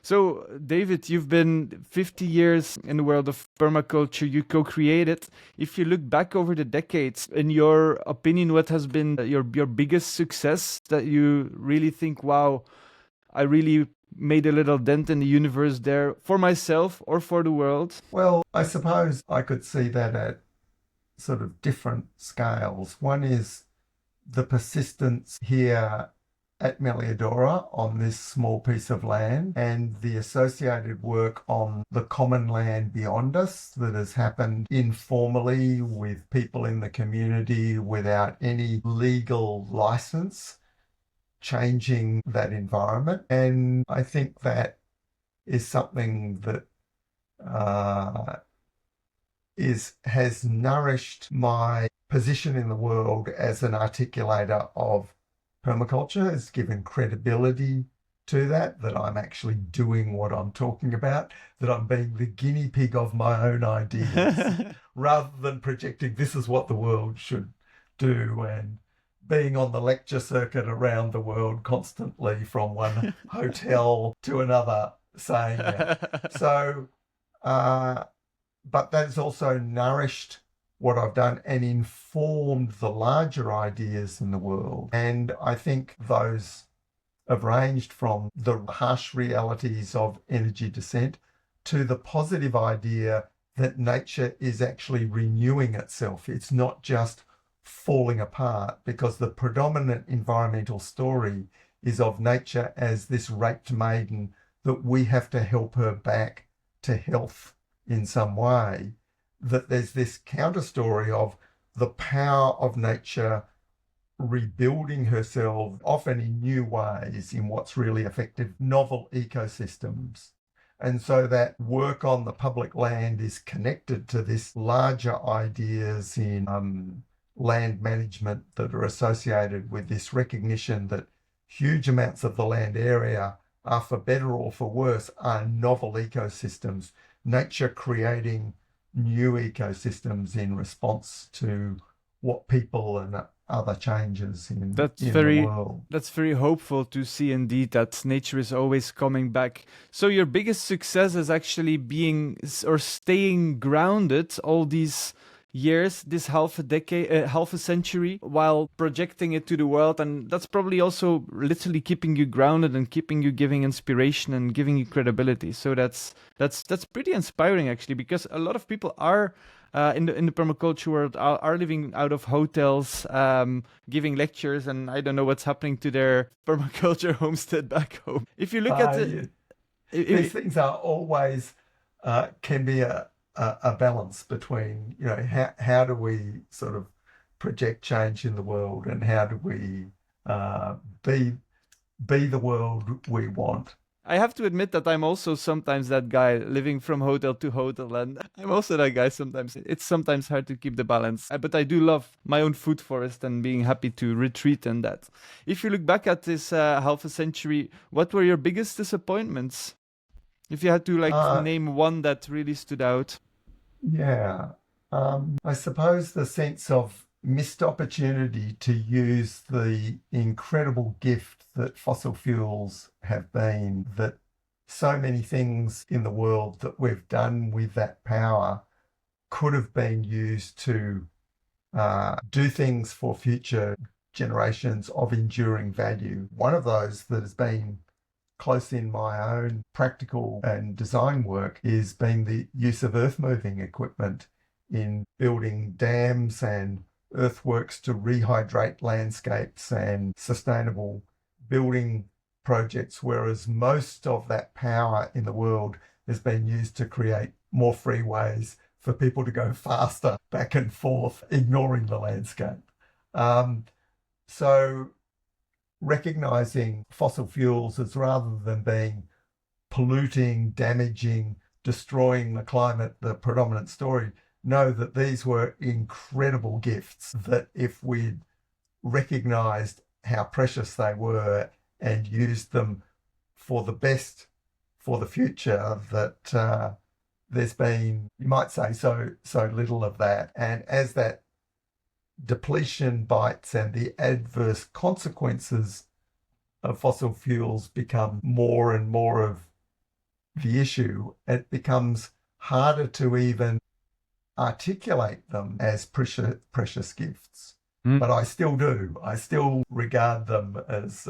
So, David, you've been 50 years in the world of permaculture. You co-created. If you look back over the decades, in your opinion, what has been your biggest success that you really think, wow, I really made a little dent in the universe there, for myself or for the world? Well, I suppose I could see that at sort of different scales. One is the persistence here at Mellodora on this small piece of land, and the associated work on the common land beyond us that has happened informally with people in the community without any legal license. changing that environment. And I think that is something that has nourished my position in the world as an articulator of permaculture, has given credibility to that I'm actually doing what I'm talking about, that I'm being the guinea pig of my own ideas, rather than projecting this is what the world should do and being on the lecture circuit around the world constantly from one hotel to another saying that. So, but that's also nourished what I've done and informed the larger ideas in the world. And I think those have ranged from the harsh realities of energy descent to the positive idea that nature is actually renewing itself. It's not just falling apart, because the predominant environmental story is of nature as this raped maiden that we have to help her back to health in some way. That there's this counter story of the power of nature rebuilding herself, often in new ways, in what's really effective, novel ecosystems. And so that work on the public land is connected to this larger ideas in land management that are associated with this recognition that huge amounts of the land area are, for better or for worse, are novel ecosystems, nature creating new ecosystems in response to what people and other changes in the world. That's very hopeful to see, indeed, that nature is always coming back. So your biggest success is actually being or staying grounded all these years, this half a century, while projecting it to the world. And that's probably also literally keeping you grounded and keeping you giving inspiration and giving you credibility. So that's pretty inspiring, actually, because a lot of people are in the permaculture world are living out of hotels, giving lectures, and I don't know what's happening to their permaculture homestead back home. If you look at these things are always can be a balance between, how do we sort of project change in the world, and how do we be the world we want. I have to admit that I'm also sometimes that guy living from hotel to hotel, and I'm also that guy sometimes. It's sometimes hard to keep the balance, but I do love my own food forest and being happy to retreat in that. If you look back at this half a century, what were your biggest disappointments? If you had to name one that really stood out. Yeah, I suppose the sense of missed opportunity to use the incredible gift that fossil fuels have been, that so many things in the world that we've done with that power could have been used to do things for future generations of enduring value. One of those that has been close in my own practical and design work is been the use of earth-moving equipment in building dams and earthworks to rehydrate landscapes and sustainable building projects, whereas most of that power in the world has been used to create more freeways for people to go faster back and forth, ignoring the landscape. So recognizing fossil fuels as, rather than being polluting, damaging, destroying the climate, the predominant story, know that these were incredible gifts, that if we'd recognized how precious they were and used them for the best for the future, that there's been, you might say, so little of that. And as that depletion bites and the adverse consequences of fossil fuels become more and more of the issue, it becomes harder to even articulate them as precious gifts. But I still do. I still regard them as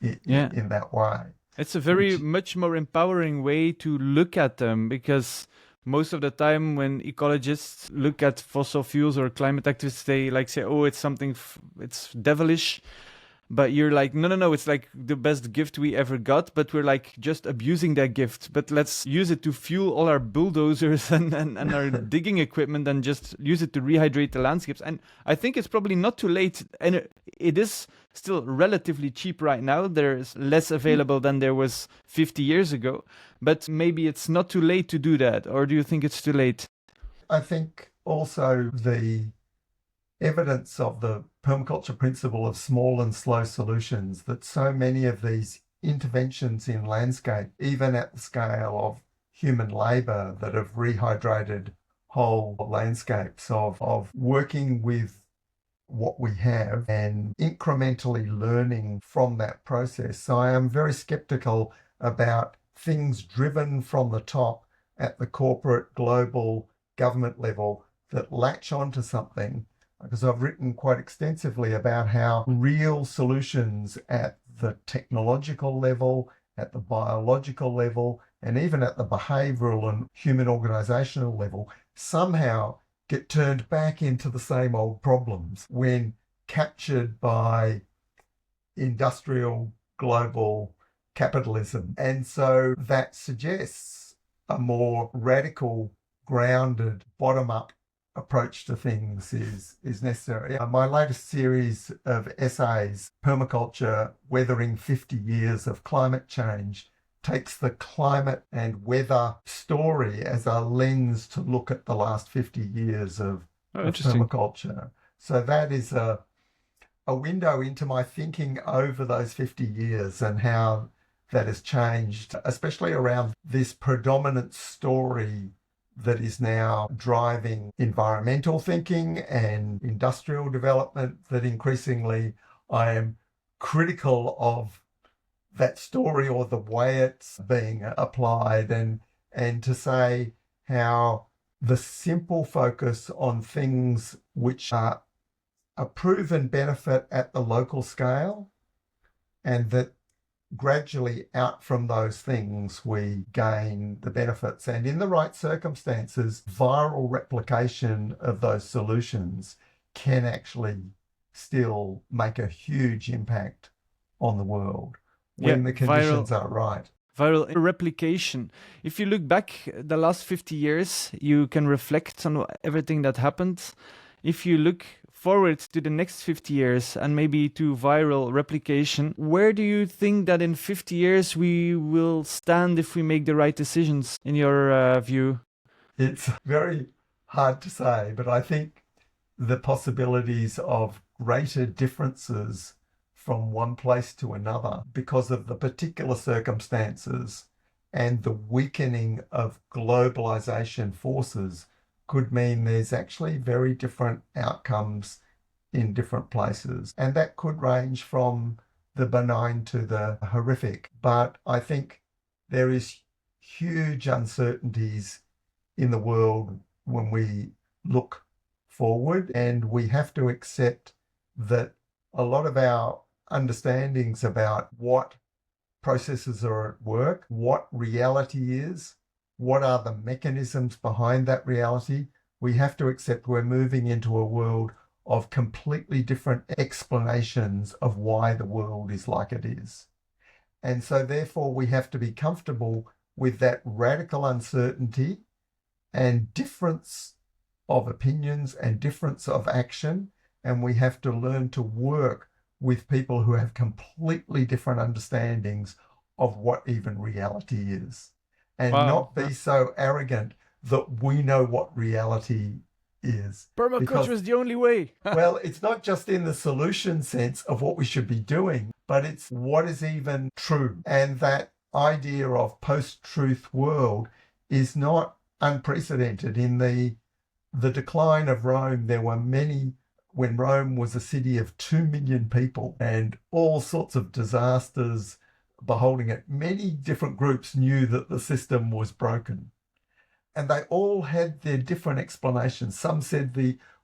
in that way. It's a very much more empowering way to look at them, because most of the time when ecologists look at fossil fuels or climate activists, they say, oh, it's something, it's devilish. But you're like, no, no, no, it's like the best gift we ever got, but we're like just abusing that gift. But let's use it to fuel all our bulldozers and our digging equipment and just use it to rehydrate the landscapes. And I think it's probably not too late. And it is still relatively cheap right now. There's less available than there was 50 years ago. But maybe it's not too late to do that. Or do you think it's too late? I think also the evidence of the permaculture principle of small and slow solutions, that so many of these interventions in landscape, even at the scale of human labour, that have rehydrated whole landscapes, of working with what we have and incrementally learning from that process. So I am very sceptical about things driven from the top at the corporate, global, government level that latch onto something, because I've written quite extensively about how real solutions at the technological level, at the biological level, and even at the behavioural and human organisational level somehow get turned back into the same old problems when captured by industrial global capitalism. And so that suggests a more radical, grounded, bottom-up approach to things is necessary. My latest series of essays, Permaculture, Weathering 50 Years of Climate Change, takes the climate and weather story as a lens to look at the last 50 years of permaculture. So that is a window into my thinking over those 50 years and how that has changed, especially around this predominant story that is now driving environmental thinking and industrial development, that increasingly I am critical of that story or the way it's being applied, and to say how the simple focus on things which are a proven benefit at the local scale, and that gradually out from those things we gain the benefits, and in the right circumstances viral replication of those solutions can actually still make a huge impact on the world when the conditions are right. Viral replication. If you look back the last 50 years, you can reflect on everything that happened. If you look forward to the next 50 years and maybe to viral replication, where do you think that in 50 years we will stand if we make the right decisions, in your view? It's very hard to say, but I think the possibilities of greater differences from one place to another because of the particular circumstances and the weakening of globalization forces could mean there's actually very different outcomes in different places. And that could range from the benign to the horrific. But I think there is huge uncertainties in the world when we look forward, and we have to accept that a lot of our understandings about what processes are at work, what reality is, what are the mechanisms behind that reality, we have to accept we're moving into a world of completely different explanations of why the world is like it is. And so therefore we have to be comfortable with that radical uncertainty and difference of opinions and difference of action, and we have to learn to work with people who have completely different understandings of what even reality is, and not be so arrogant that we know what reality is. Permaculture is the only way. Well, it's not just in the solution sense of what we should be doing, but it's what is even true. And that idea of post-truth world is not unprecedented. In the decline of Rome, there were many, when Rome was a city of 2 million people and all sorts of disasters beholding it, many different groups knew that the system was broken. And they all had their different explanations. Some said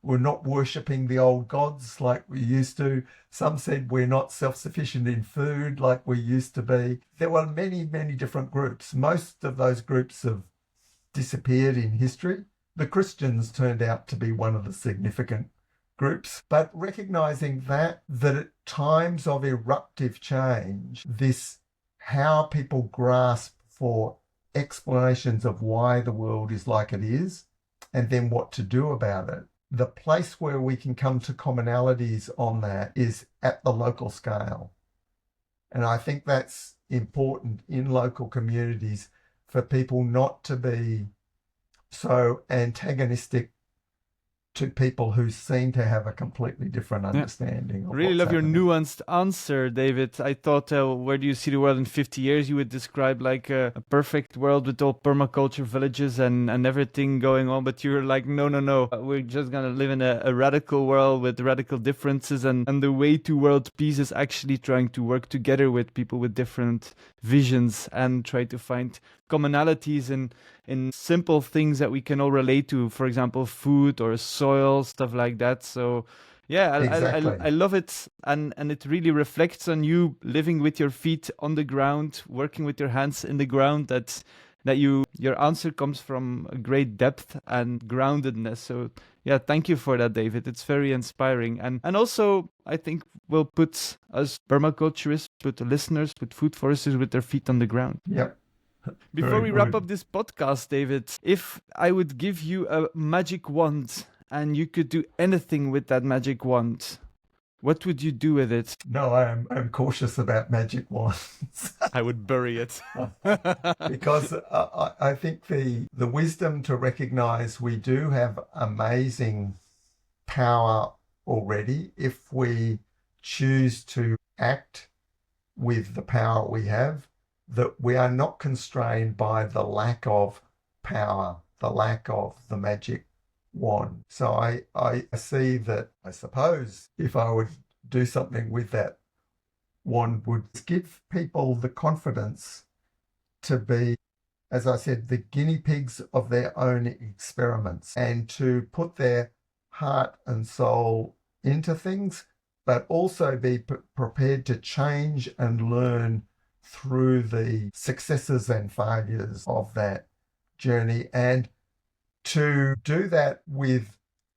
we're not worshipping the old gods like we used to. Some said we're not self-sufficient in food like we used to be. There were many, many different groups. Most of those groups have disappeared in history. The Christians turned out to be one of the significant groups, but recognizing that at times of eruptive change, how people grasp for explanations of why the world is like it is, and then what to do about it. The place where we can come to commonalities on that is at the local scale. And I think that's important in local communities for people not to be so antagonistic to people who seem to have a completely different understanding of Really what's love your happening. nuanced answer, David. I thought, where do you see the world in 50 years? You would describe like a perfect world with all permaculture villages and everything going on. But you're like, no, no, no. We're just going to live in a radical world with radical differences. And the way to world peace is actually trying to work together with people with different visions and try to find commonalities in simple things that we can all relate to. For example, food or soil, stuff like that. So yeah, Exactly. I love it, and it really reflects on you living with your feet on the ground, working with your hands in the ground. That your answer comes from a great depth and groundedness. So yeah, thank you for that, David. It's very inspiring, and also I think we'll put us permaculturists, put the listeners, put food foresters with their feet on the ground. Yep. Before Very we wrap good. up this podcast, David, if I would give you a magic wand and you could do anything with that magic wand, what would you do with it? No, I'm cautious about magic wands. I would bury it. Because I think the wisdom to recognize we do have amazing power already if we choose to act with the power we have, that we are not constrained by the lack of power, the lack of the magic wand. So I see that, I suppose, if I would do something with that wand, would give people the confidence to be, as I said, the guinea pigs of their own experiments and to put their heart and soul into things, but also be prepared to change and learn through the successes and failures of that journey, and to do that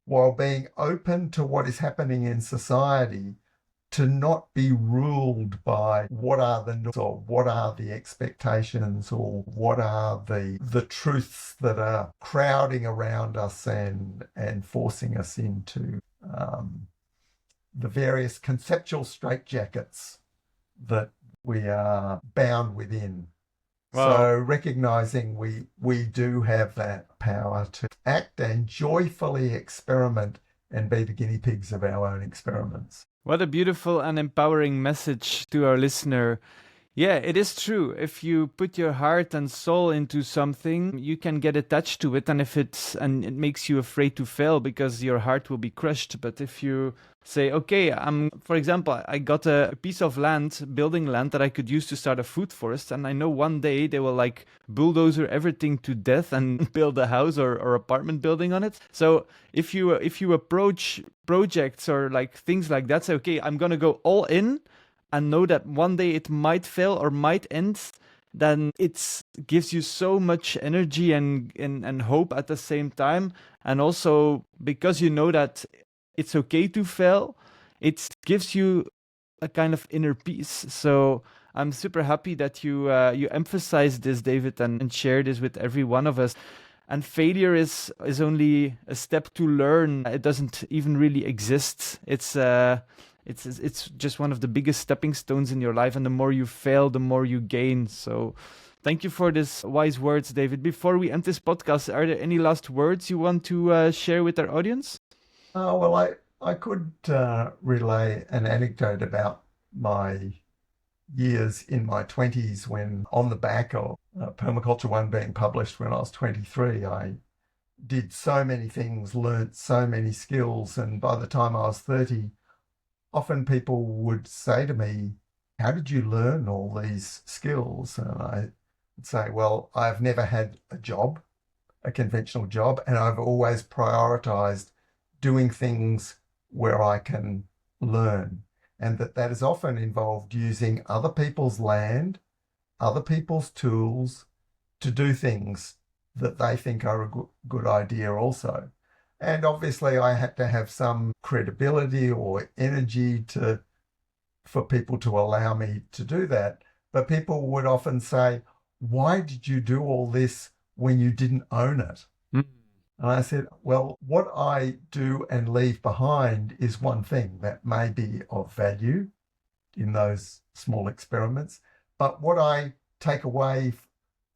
while being open to what is happening in society, to not be ruled by what are the norms or what are the expectations or what are the truths that are crowding around us and forcing us into the various conceptual straitjackets that we are bound within. Wow. So recognizing we do have that power to act and joyfully experiment and be the guinea pigs of our own experiments. What a beautiful and empowering message to our listener. Yeah, it is true. If you put your heart and soul into something, you can get attached to it, and it makes you afraid to fail because your heart will be crushed. But if you say, okay, for example, I got a piece of land, building land that I could use to start a food forest, and I know one day they will like bulldozer everything to death and build a house or apartment building on it. So if you approach projects or like things like that, say, okay, I'm gonna go all in, and know that one day it might fail or might end, then it gives you so much energy and hope at the same time. And also, because you know that it's okay to fail, it gives you a kind of inner peace. So I'm super happy that you emphasize this, David, and share this with every one of us. And failure is only a step to learn. It doesn't even really exist. It's just one of the biggest stepping stones in your life, and the more you fail, the more you gain. So thank you for this wise words, David. Before we end this podcast, are there any last words you want to share with our audience? Well, I could relay an anecdote about my years in my 20s when, on the back of Permaculture 1 being published when I was 23, I did so many things, learnt so many skills, and by the time I was 30, often people would say to me, how did you learn all these skills? And I would say, well, I've never had a job, a conventional job, and I've always prioritized doing things where I can learn. And that has often involved using other people's land, other people's tools to do things that they think are a good idea also. And obviously I had to have some credibility or energy for people to allow me to do that. But people would often say, why did you do all this when you didn't own it? Mm. And I said, well, what I do and leave behind is one thing that may be of value in those small experiments. But what I take away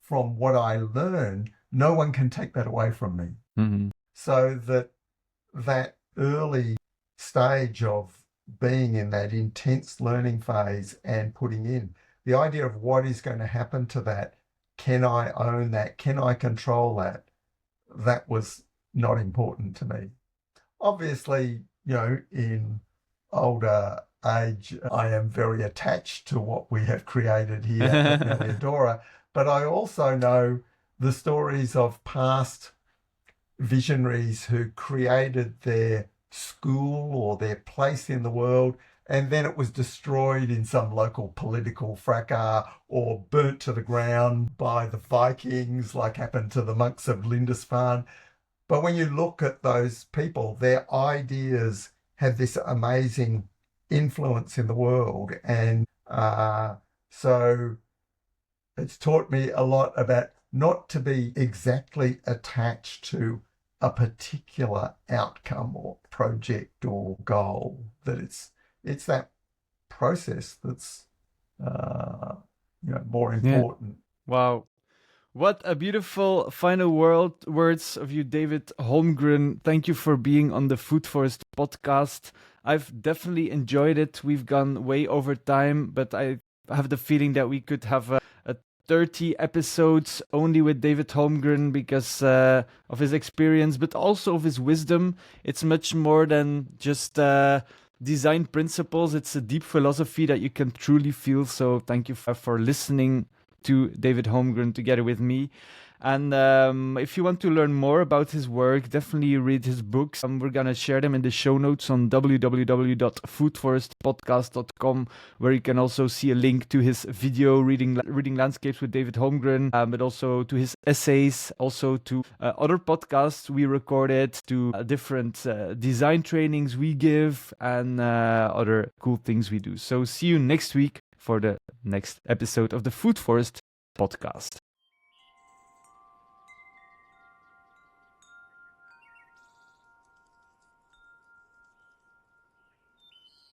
from what I learn, no one can take that away from me. Mm-hmm. So that early stage of being in that intense learning phase and putting in the idea of what is going to happen to that, can I own that? Can I control that? That was not important to me. Obviously, in older age, I am very attached to what we have created here at Mellodora, but I also know the stories of past visionaries who created their school or their place in the world, and then it was destroyed in some local political fracas or burnt to the ground by the Vikings, like happened to the monks of Lindisfarne. But when you look at those people, their ideas have this amazing influence in the world. And so it's taught me a lot about not to be exactly attached to a particular outcome or project or goal, that it's that process that's more important. Yeah. Wow. What a beautiful final words of you, David Holmgren. Thank you for being on the Food Forest podcast. I've definitely enjoyed it. We've gone way over time, but I have the feeling that we could have a 30 episodes only with David Holmgren because of his experience, but also of his wisdom. It's much more than just design principles. It's a deep philosophy that you can truly feel. So thank you for listening to David Holmgren together with me. And if you want to learn more about his work, definitely read his books. We're going to share them in the show notes on www.foodforestpodcast.com, where you can also see a link to his video Reading Landscapes with David Holmgren, but also to his essays, also to other podcasts we recorded, to different design trainings we give, and other cool things we do. So see you next week for the next episode of the Food Forest podcast.